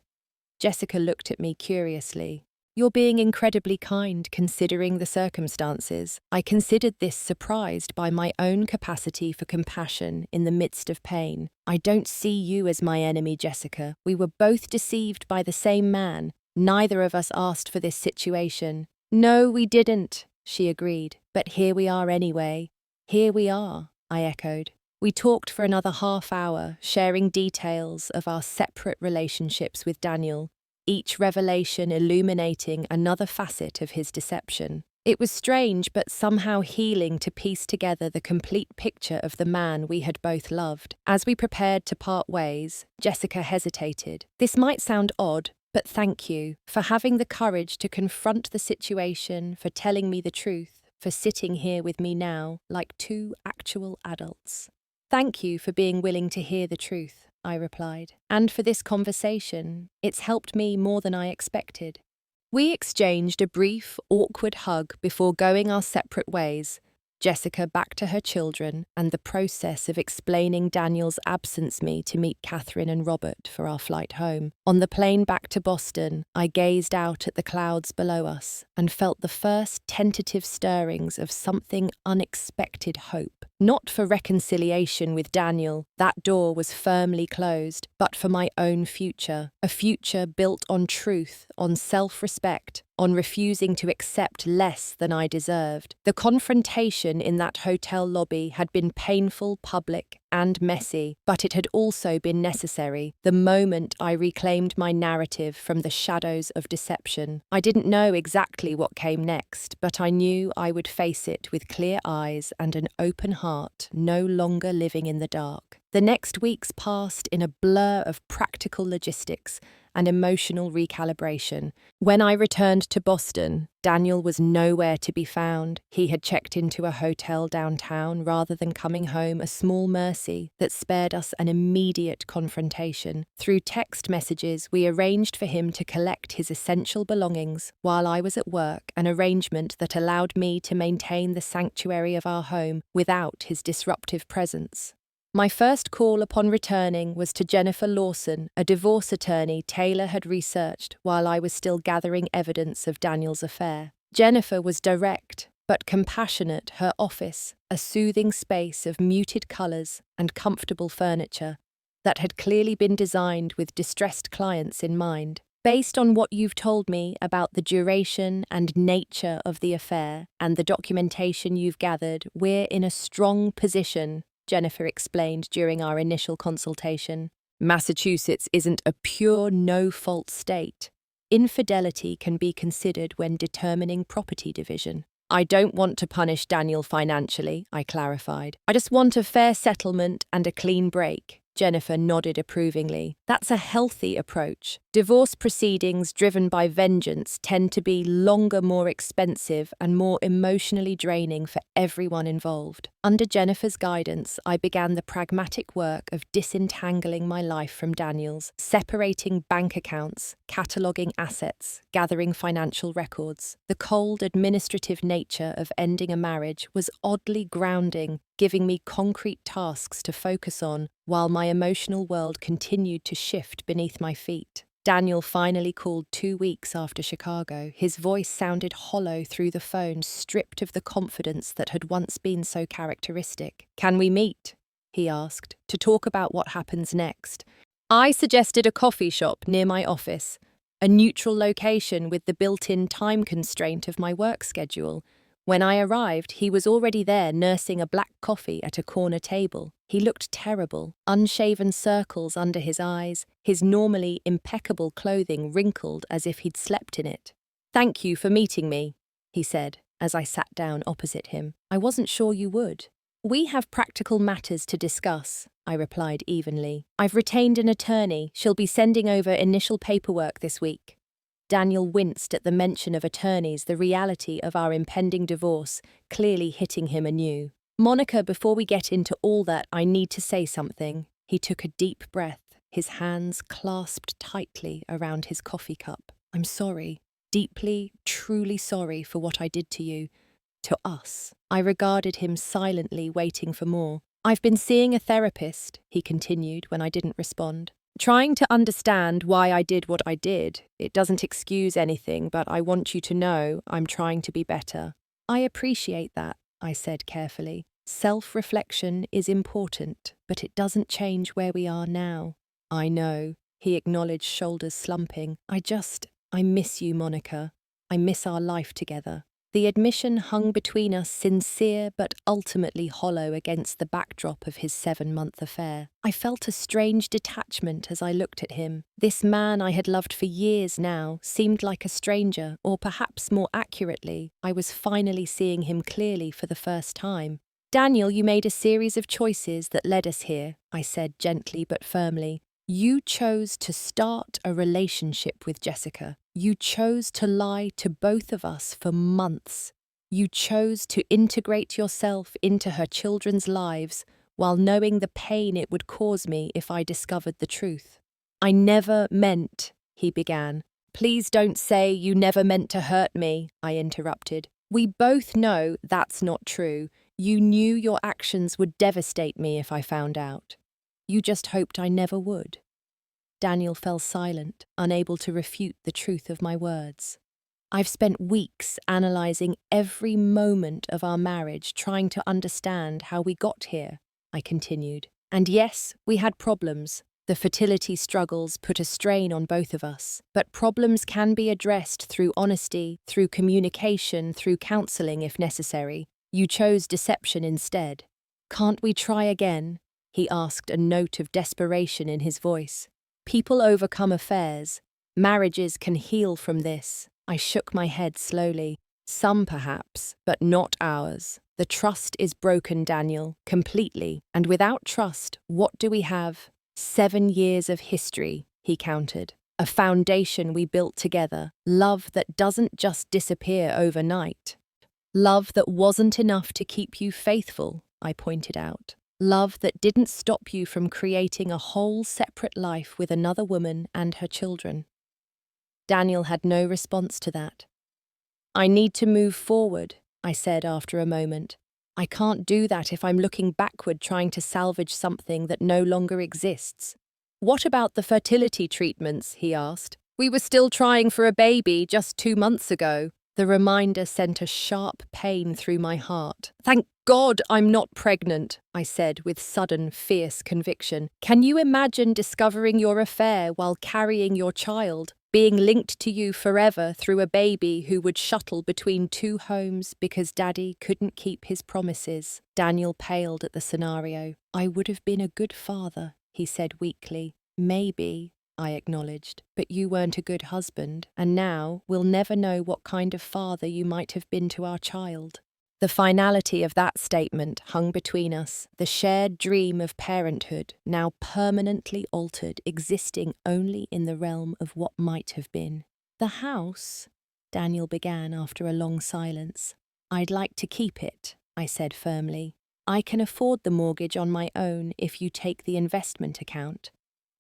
Jessica looked at me curiously. "You're being incredibly kind, considering the circumstances." I considered this, surprised by my own capacity for compassion in the midst of pain. "I don't see you as my enemy, Jessica. We were both deceived by the same man. Neither of us asked for this situation." "No, we didn't," she agreed. "But here we are anyway." "Here we are," I echoed. We talked for another half hour, sharing details of our separate relationships with Daniel, each revelation illuminating another facet of his deception. It was strange but somehow healing to piece together the complete picture of the man we had both loved. As we prepared to part ways, Jessica hesitated. "This might sound odd, but thank you for having the courage to confront the situation, for telling me the truth, for sitting here with me now like 2 actual adults." "Thank you for being willing to hear the truth," I replied. "And for this conversation. It's helped me more than I expected." We exchanged a brief, awkward hug before going our separate ways. Jessica back to her children, and the process of explaining Daniel's absence me to meet Catherine and Robert for our flight home. On the plane back to Boston, I gazed out at the clouds below us and felt the first tentative stirrings of something unexpected hope. Not for reconciliation with Daniel, that door was firmly closed, but for my own future, a future built on truth, on self-respect, on refusing to accept less than I deserved. The confrontation in that hotel lobby had been painful, public, and messy, but it had also been necessary. The moment I reclaimed my narrative from the shadows of deception. I didn't know exactly what came next, but I knew I would face it with clear eyes and an open heart, no longer living in the dark. The next weeks passed in a blur of practical logistics and emotional recalibration. When I returned to Boston, Daniel was nowhere to be found. He had checked into a hotel downtown rather than coming home, a small mercy that spared us an immediate confrontation. Through text messages, we arranged for him to collect his essential belongings while I was at work, an arrangement that allowed me to maintain the sanctuary of our home without his disruptive presence. My first call upon returning was to Jennifer Lawson, a divorce attorney Taylor had researched while I was still gathering evidence of Daniel's affair. Jennifer was direct, but compassionate. Her office, a soothing space of muted colours and comfortable furniture that had clearly been designed with distressed clients in mind. Based on what you've told me about the duration and nature of the affair and the documentation you've gathered, we're in a strong position, Jennifer explained during our initial consultation. Massachusetts isn't a pure no-fault state. Infidelity can be considered when determining property division. I don't want to punish Daniel financially, I clarified. I just want a fair settlement and a clean break. Jennifer nodded approvingly. That's a healthy approach. Divorce proceedings driven by vengeance tend to be longer, more expensive, and more emotionally draining for everyone involved. Under Jennifer's guidance, I began the pragmatic work of disentangling my life from Daniel's, separating bank accounts, cataloguing assets, gathering financial records. The cold, administrative nature of ending a marriage was oddly grounding, giving me concrete tasks to focus on while my emotional world continued to shift beneath my feet. Daniel finally called 2 weeks after Chicago. His voice sounded hollow through the phone, stripped of the confidence that had once been so characteristic. "Can we meet?" he asked, "to talk about what happens next?" I suggested a coffee shop near my office, a neutral location with the built-in time constraint of my work schedule. When I arrived, he was already there nursing a black coffee at a corner table. He looked terrible, unshaven circles under his eyes, his normally impeccable clothing wrinkled as if he'd slept in it. "Thank you for meeting me," he said, as I sat down opposite him. "I wasn't sure you would." "We have practical matters to discuss," I replied evenly. "I've retained an attorney. She'll be sending over initial paperwork this week." Daniel winced at the mention of attorneys, the reality of our impending divorce clearly hitting him anew. "Monica, before we get into all that, I need to say something." He took a deep breath, his hands clasped tightly around his coffee cup. "I'm sorry, deeply, truly sorry for what I did to you, to us." I regarded him silently, waiting for more. "I've been seeing a therapist," he continued when I didn't respond. "Trying to understand why I did what I did. It doesn't excuse anything, but I want you to know I'm trying to be better." "I appreciate that," I said carefully. "Self-reflection is important, but it doesn't change where we are now." "I know," he acknowledged, shoulders slumping. I miss you, Monica. I miss our life together." The admission hung between us, sincere but ultimately hollow against the backdrop of his 7-month affair. I felt a strange detachment as I looked at him. This man I had loved for years now seemed like a stranger, or perhaps more accurately, I was finally seeing him clearly for the first time. "Daniel, you made a series of choices that led us here," I said gently but firmly. "You chose to start a relationship with Jessica. You chose to lie to both of us for months. You chose to integrate yourself into her children's lives while knowing the pain it would cause me if I discovered the truth." "I never meant," he began. "Please don't say you never meant to hurt me," I interrupted. "We both know that's not true. You knew your actions would devastate me if I found out. You just hoped I never would. Daniel fell silent, unable to refute the truth of my words. I've spent weeks analysing every moment of our marriage, trying to understand how we got here, I continued. And yes, we had problems. The fertility struggles put a strain on both of us. But problems can be addressed through honesty, through communication, through counselling if necessary. You chose deception instead. Can't we try again? He asked, a note of desperation in his voice. People overcome affairs. Marriages can heal from this. I shook my head slowly. Some perhaps, but not ours. The trust is broken, Daniel, completely. And without trust, what do we have? 7 years of history, he countered. A foundation we built together. Love that doesn't just disappear overnight. Love that wasn't enough to keep you faithful, I pointed out. Love that didn't stop you from creating a whole separate life with another woman and her children. Daniel had no response to that. I need to move forward, I said after a moment. I can't do that if I'm looking backward trying to salvage something that no longer exists. What about the fertility treatments, he asked. We were still trying for a baby just 2 months ago. The reminder sent a sharp pain through my heart. Thank God I'm not pregnant, I said with sudden, fierce conviction. Can you imagine discovering your affair while carrying your child? Being linked to you forever through a baby who would shuttle between 2 homes because Daddy couldn't keep his promises. Daniel paled at the scenario. I would have been a good father, he said weakly. Maybe, I acknowledged, but you weren't a good husband, and now we'll never know what kind of father you might have been to our child. The finality of that statement hung between us, the shared dream of parenthood, now permanently altered, existing only in the realm of what might have been. The house, Daniel began after a long silence. I'd like to keep it, I said firmly. I can afford the mortgage on my own if you take the investment account.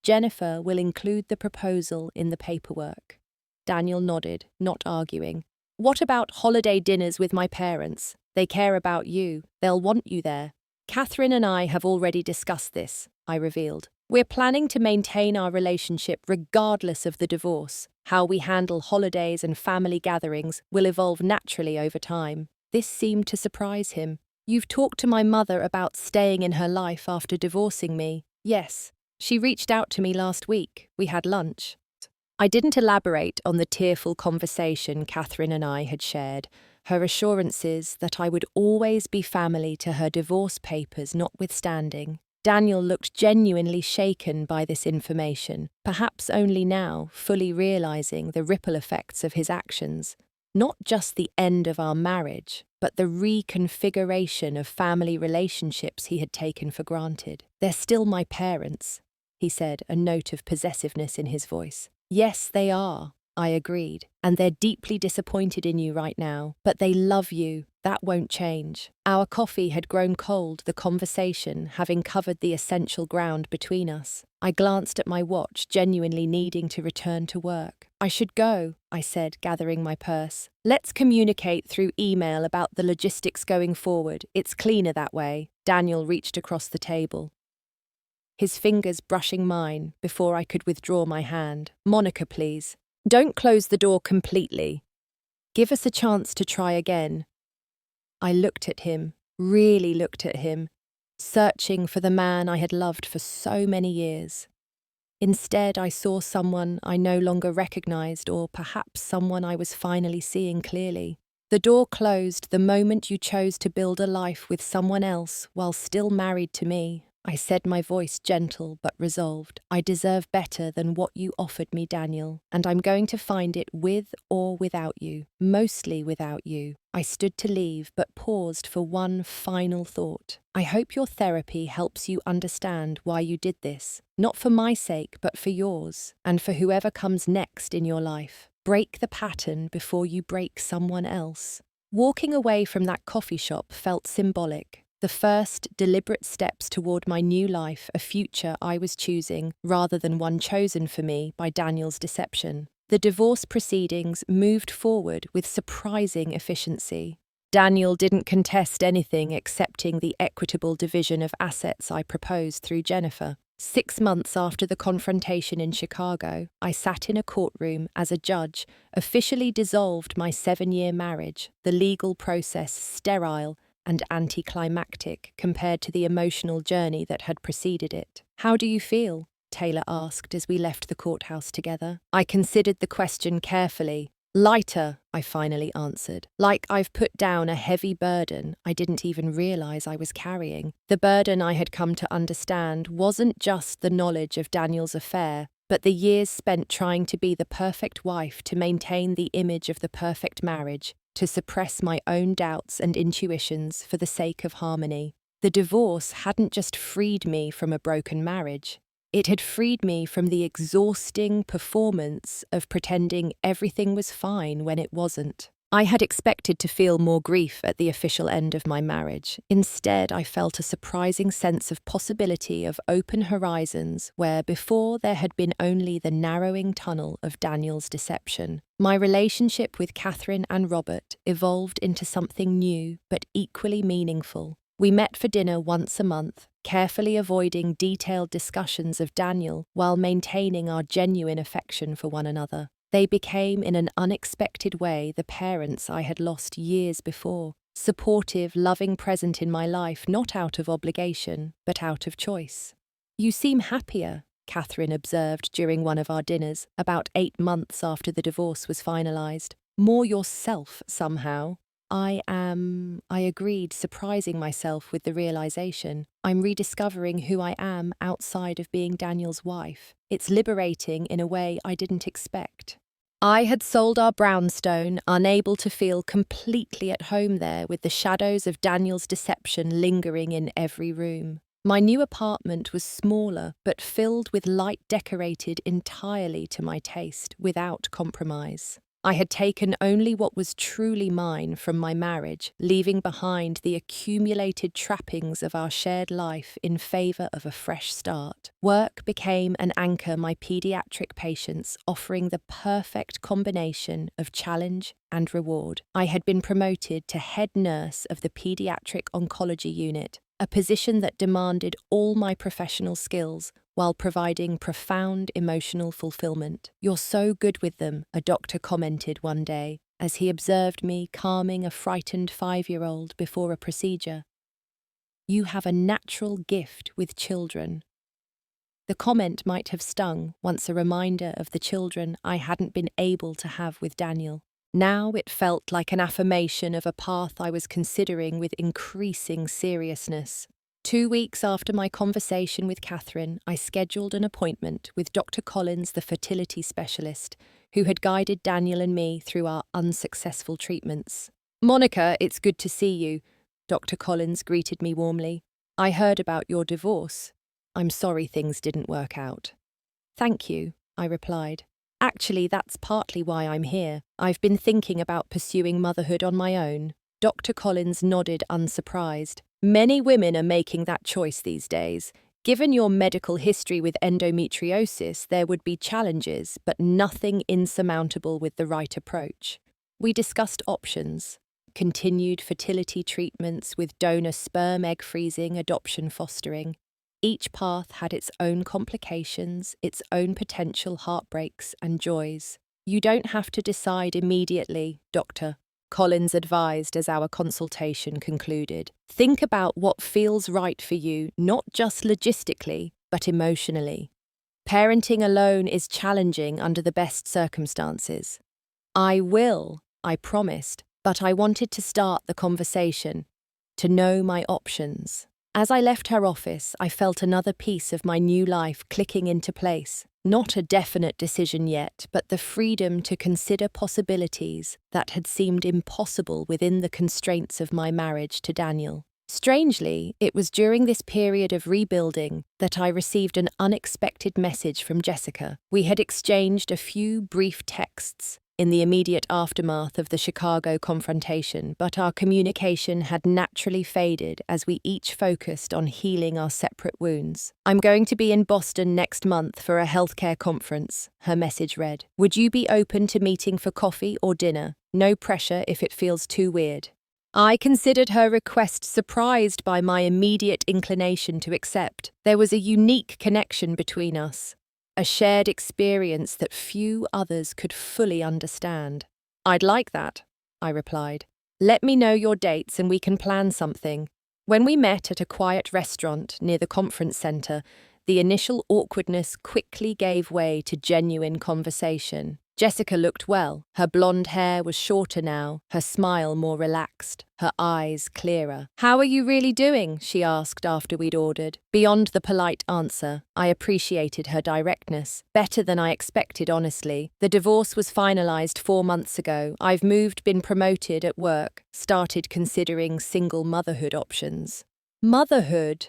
Jennifer will include the proposal in the paperwork. Daniel nodded, not arguing. What about holiday dinners with my parents? They care about you. They'll want you there. Catherine and I have already discussed this, I revealed. We're planning to maintain our relationship regardless of the divorce. How we handle holidays and family gatherings will evolve naturally over time. This seemed to surprise him. You've talked to my mother about staying in her life after divorcing me. Yes. She reached out to me last week. We had lunch. I didn't elaborate on the tearful conversation Catherine and I had shared, her assurances that I would always be family to her divorce papers notwithstanding. Daniel looked genuinely shaken by this information, perhaps only now fully realizing the ripple effects of his actions. Not just the end of our marriage, but the reconfiguration of family relationships he had taken for granted. They're still my parents, he said, a note of possessiveness in his voice. Yes, they are, I agreed, and they're deeply disappointed in you right now, but they love you. That won't change. Our coffee had grown cold, the conversation having covered the essential ground between us. I glanced at my watch, genuinely needing to return to work. I should go, I said, gathering my purse. Let's communicate through email about the logistics going forward. It's cleaner that way. Daniel reached across the table, his fingers brushing mine before I could withdraw my hand. Monica, please. Don't close the door completely. Give us a chance to try again. I looked at him, really looked at him, searching for the man I had loved for so many years. Instead, I saw someone I no longer recognized, or perhaps someone I was finally seeing clearly. The door closed the moment you chose to build a life with someone else while still married to me. I said, my voice gentle but resolved. I deserve better than what you offered me, Daniel, and I'm going to find it with or without you, mostly without you. I stood to leave but paused for one final thought. I hope your therapy helps you understand why you did this, not for my sake but for yours, and for whoever comes next in your life. Break the pattern before you break someone else. Walking away from that coffee shop felt symbolic. The first deliberate steps toward my new life, a future I was choosing, rather than one chosen for me by Daniel's deception. The divorce proceedings moved forward with surprising efficiency. Daniel didn't contest anything accepting the equitable division of assets I proposed through Jennifer. 6 months after the confrontation in Chicago, I sat in a courtroom as a judge, officially dissolved my 7-year marriage, the legal process sterile and anticlimactic compared to the emotional journey that had preceded it. "How do you feel?" Taylor asked as we left the courthouse together. I considered the question carefully. "Lighter," I finally answered. "Like I've put down a heavy burden I didn't even realize I was carrying." The burden I had come to understand wasn't just the knowledge of Daniel's affair, but the years spent trying to be the perfect wife, to maintain the image of the perfect marriage, to suppress my own doubts and intuitions for the sake of harmony. The divorce hadn't just freed me from a broken marriage. It had freed me from the exhausting performance of pretending everything was fine when it wasn't. I had expected to feel more grief at the official end of my marriage. Instead, I felt a surprising sense of possibility, of open horizons, where before there had been only the narrowing tunnel of Daniel's deception. My relationship with Catherine and Robert evolved into something new but equally meaningful. We met for dinner once a month, carefully avoiding detailed discussions of Daniel while maintaining our genuine affection for one another. They became, in an unexpected way, the parents I had lost years before, supportive, loving, present in my life, not out of obligation, but out of choice. "You seem happier," Catherine observed during one of our dinners, about 8 months after the divorce was finalized. "More yourself, somehow." I agreed, surprising myself with the realization. I'm rediscovering who I am outside of being Daniel's wife. It's liberating in a way I didn't expect. I had sold our brownstone, unable to feel completely at home there, with the shadows of Daniel's deception lingering in every room. My new apartment was smaller, but filled with light, decorated entirely to my taste, without compromise. I had taken only what was truly mine from my marriage, leaving behind the accumulated trappings of our shared life in favor of a fresh start. Work became an anchor, my pediatric patients offering the perfect combination of challenge and reward. I had been promoted to head nurse of the pediatric oncology unit, a position that demanded all my professional skills while providing profound emotional fulfillment. "You're so good with them," a doctor commented one day as he observed me calming a frightened 5-year-old before a procedure. "You have a natural gift with children." The comment might have stung, once a reminder of the children I hadn't been able to have with Daniel. Now it felt like an affirmation of a path I was considering with increasing seriousness. 2 weeks after my conversation with Catherine, I scheduled an appointment with Dr. Collins, the fertility specialist, who had guided Daniel and me through our unsuccessful treatments. "Monica, it's good to see you," Dr. Collins greeted me warmly. "I heard about your divorce. I'm sorry things didn't work out." "Thank you," I replied. "Actually, that's partly why I'm here. I've been thinking about pursuing motherhood on my own." Dr. Collins nodded, unsurprised. "Many women are making that choice these days. Given your medical history with endometriosis, there would be challenges, but nothing insurmountable with the right approach." We discussed options: continued fertility treatments with donor sperm, egg freezing, adoption fostering. Each path had its own complications, its own potential heartbreaks and joys. "You don't have to decide immediately, Doctor," Collins advised as our consultation concluded. "Think about what feels right for you, not just logistically, but emotionally. Parenting alone is challenging under the best circumstances." "I will," I promised, but I wanted to start the conversation, to know my options. As I left her office, I felt another piece of my new life clicking into place. Not a definite decision yet, but the freedom to consider possibilities that had seemed impossible within the constraints of my marriage to Daniel. Strangely, it was during this period of rebuilding that I received an unexpected message from Jessica. We had exchanged a few brief texts in the immediate aftermath of the Chicago confrontation, but our communication had naturally faded as we each focused on healing our separate wounds. "I'm going to be in Boston next month for a healthcare conference," her message read. "Would you be open to meeting for coffee or dinner? No pressure if it feels too weird." I considered her request surprised by my immediate inclination to accept. There was a unique connection between us, a shared experience that few others could fully understand. I'd like that, I replied. Let me know your dates and we can plan something. When we met at a quiet restaurant near the conference centre, the initial awkwardness quickly gave way to genuine conversation. Jessica looked well. Her blonde hair was shorter now, her smile more relaxed, her eyes clearer. "How are you really doing?" she asked after we'd ordered. Beyond the polite answer, I appreciated her directness. Better than I expected, honestly. The divorce was finalised 4 months ago. I've moved, been promoted at work, started considering single motherhood options. Motherhood?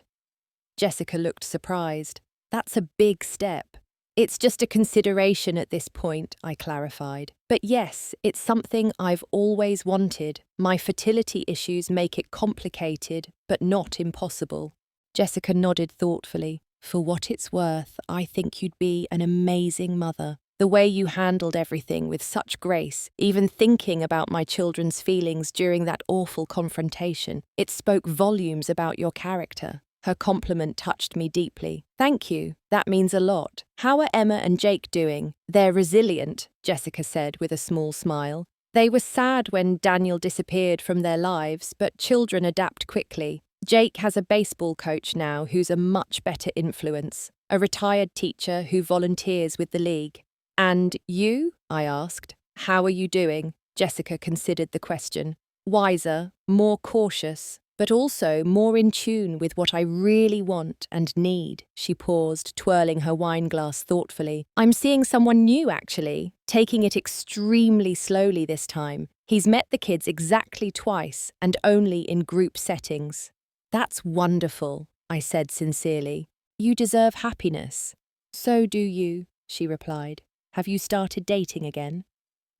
Jessica looked surprised. That's a big step. It's just a consideration at this point, I clarified. But yes, it's something I've always wanted. My fertility issues make it complicated, but not impossible. Jessica nodded thoughtfully. For what it's worth, I think you'd be an amazing mother. The way you handled everything with such grace, even thinking about my children's feelings during that awful confrontation, it spoke volumes about your character. Her compliment touched me deeply. Thank you. That means a lot. How are Emma and Jake doing? They're resilient, Jessica said with a small smile. They were sad when Daniel disappeared from their lives, but children adapt quickly. Jake has a baseball coach now who's a much better influence, a retired teacher who volunteers with the league. And you? I asked. How are you doing? Jessica considered the question. Wiser, more cautious, but also more in tune with what I really want and need. She paused, twirling her wineglass thoughtfully. I'm seeing someone new, actually, taking it extremely slowly this time. He's met the kids exactly twice, and only in group settings. That's wonderful, I said sincerely. You deserve happiness. So do you, she replied. Have you started dating again?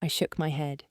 I shook my head.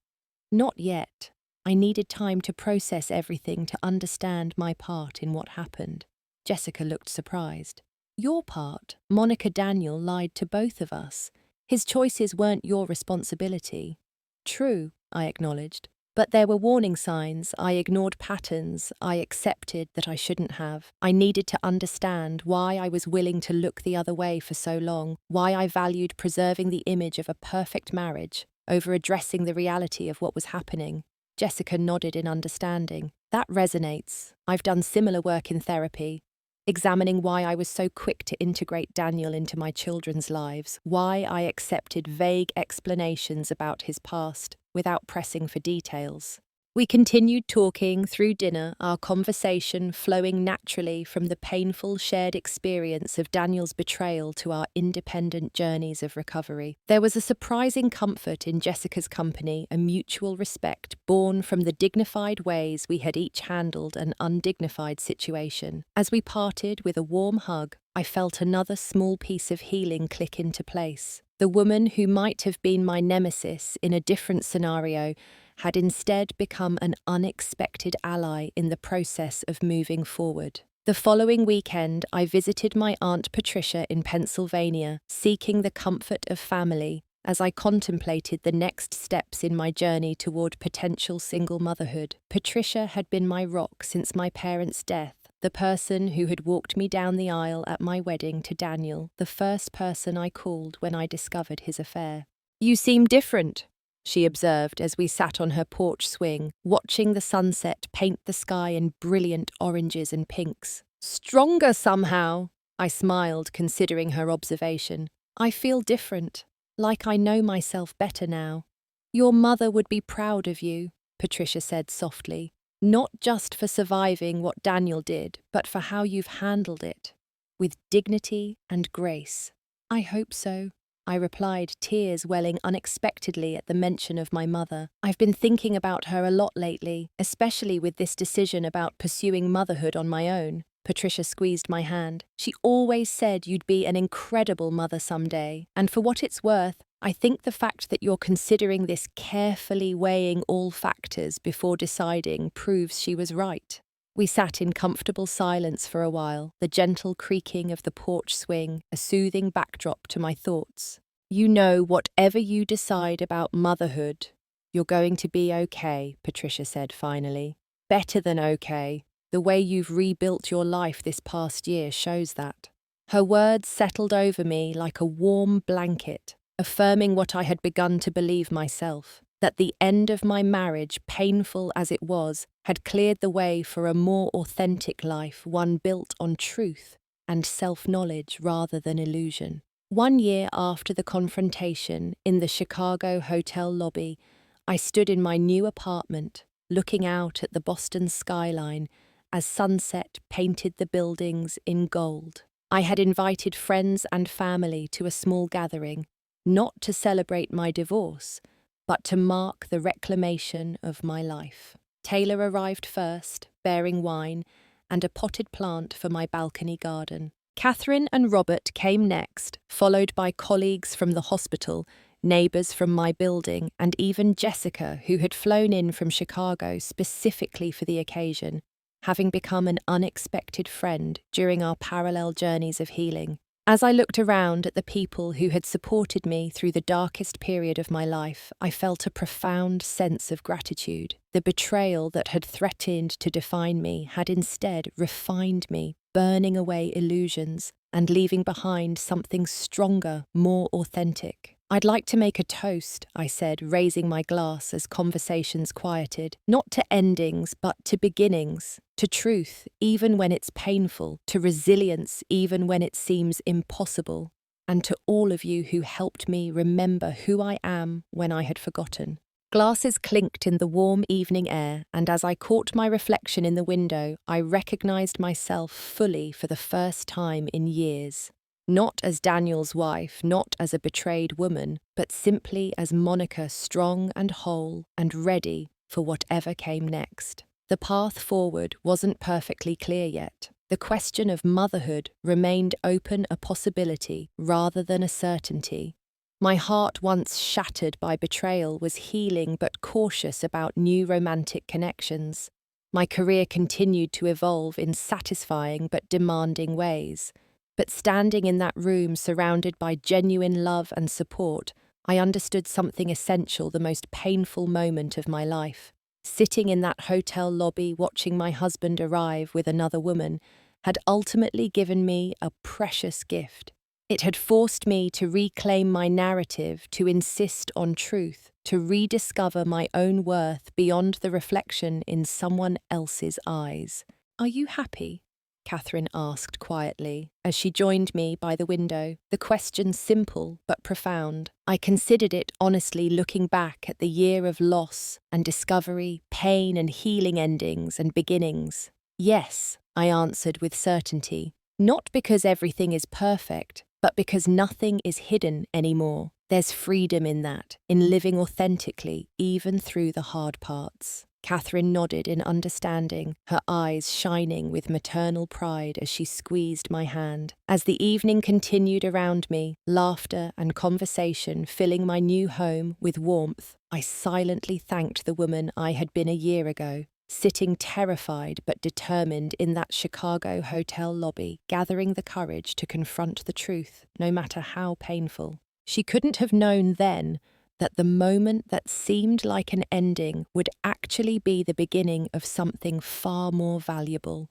Not yet. I needed time to process everything to understand my part in what happened. Jessica looked surprised. Your part? Monica Daniel lied to both of us. His choices weren't your responsibility. True, I acknowledged. But there were warning signs. I ignored patterns. I accepted that I shouldn't have. I needed to understand why I was willing to look the other way for so long, why I valued preserving the image of a perfect marriage over addressing the reality of what was happening. Jessica nodded in understanding. That resonates. I've done similar work in therapy, examining why I was so quick to integrate Daniel into my children's lives, why I accepted vague explanations about his past without pressing for details. We continued talking through dinner, our conversation flowing naturally from the painful shared experience of Daniel's betrayal to our independent journeys of recovery. There was a surprising comfort in Jessica's company, a mutual respect born from the dignified ways we had each handled an undignified situation. As we parted with a warm hug, I felt another small piece of healing click into place. The woman who might have been my nemesis in a different scenario had instead become an unexpected ally in the process of moving forward. The following weekend, I visited my Aunt Patricia in Pennsylvania, seeking the comfort of family as I contemplated the next steps in my journey toward potential single motherhood. Patricia had been my rock since my parents' death, the person who had walked me down the aisle at my wedding to Daniel, the first person I called when I discovered his affair. "You seem different," she observed as we sat on her porch swing, watching the sunset paint the sky in brilliant oranges and pinks. "Stronger somehow," I smiled, considering her observation. "I feel different, like I know myself better now." "Your mother would be proud of you," Patricia said softly. "Not just for surviving what Daniel did, but for how you've handled it, with dignity and grace." "I hope so," I replied, tears welling unexpectedly at the mention of my mother. "I've been thinking about her a lot lately, especially with this decision about pursuing motherhood on my own." Patricia squeezed my hand. "She always said you'd be an incredible mother someday, and for what it's worth, I think the fact that you're considering this carefully weighing all factors before deciding proves she was right." We sat in comfortable silence for a while, the gentle creaking of the porch swing, a soothing backdrop to my thoughts. "You know, whatever you decide about motherhood, you're going to be okay," Patricia said finally. Better than okay. The way you've rebuilt your life this past year shows that. Her words settled over me like a warm blanket, affirming what I had begun to believe myself, that the end of my marriage, painful as it was, had cleared the way for a more authentic life, one built on truth and self-knowledge rather than illusion. 1 year after the confrontation in the Chicago hotel lobby, I stood in my new apartment, looking out at the Boston skyline as sunset painted the buildings in gold. I had invited friends and family to a small gathering, not to celebrate my divorce, but to mark the reclamation of my life. Taylor arrived first, bearing wine and a potted plant for my balcony garden. Catherine and Robert came next, followed by colleagues from the hospital, neighbours from my building, and even Jessica, who had flown in from Chicago specifically for the occasion, having become an unexpected friend during our parallel journeys of healing. As I looked around at the people who had supported me through the darkest period of my life, I felt a profound sense of gratitude. The betrayal that had threatened to define me had instead refined me, burning away illusions and leaving behind something stronger, more authentic. I'd like to make a toast, I said, raising my glass as conversations quieted, not to endings, but to beginnings, to truth, even when it's painful, to resilience, even when it seems impossible, and to all of you who helped me remember who I am when I had forgotten. Glasses clinked in the warm evening air, and as I caught my reflection in the window, I recognized myself fully for the first time in years. Not as Daniel's wife, not as a betrayed woman, but simply as Monica, strong and whole and ready for whatever came next. The path forward wasn't perfectly clear yet. The question of motherhood remained open, a possibility rather than a certainty. My heart, once shattered by betrayal, was healing but cautious about new romantic connections. My career continued to evolve in satisfying but demanding ways. But standing in that room surrounded by genuine love and support, I understood something essential, the most painful moment of my life. Sitting in that hotel lobby watching my husband arrive with another woman had ultimately given me a precious gift. It had forced me to reclaim my narrative, to insist on truth, to rediscover my own worth beyond the reflection in someone else's eyes. "Are you happy?" Catherine asked quietly, as she joined me by the window, the question simple but profound. I considered it honestly, looking back at the year of loss and discovery, pain and healing, endings and beginnings. "Yes," I answered with certainty, not because everything is perfect, but because nothing is hidden anymore. There's freedom in that, in living authentically, even through the hard parts. Catherine nodded in understanding, her eyes shining with maternal pride as she squeezed my hand. As the evening continued around me, laughter and conversation filling my new home with warmth, I silently thanked the woman I had been a year ago, sitting terrified but determined in that Chicago hotel lobby, gathering the courage to confront the truth, no matter how painful. She couldn't have known then that the moment that seemed like an ending would actually be the beginning of something far more valuable.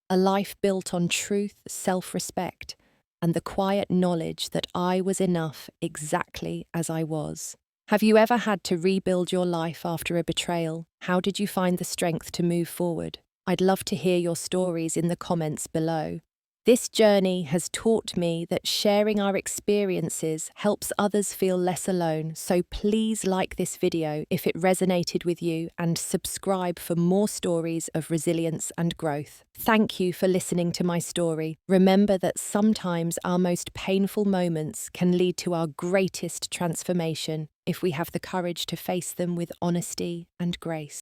A life built on truth, self-respect, and the quiet knowledge that I was enough exactly as I was. Have you ever had to rebuild your life after a betrayal? How did you find the strength to move forward? I'd love to hear your stories in the comments below. This journey has taught me that sharing our experiences helps others feel less alone, so please like this video if it resonated with you and subscribe for more stories of resilience and growth. Thank you for listening to my story. Remember that sometimes our most painful moments can lead to our greatest transformation if we have the courage to face them with honesty and grace.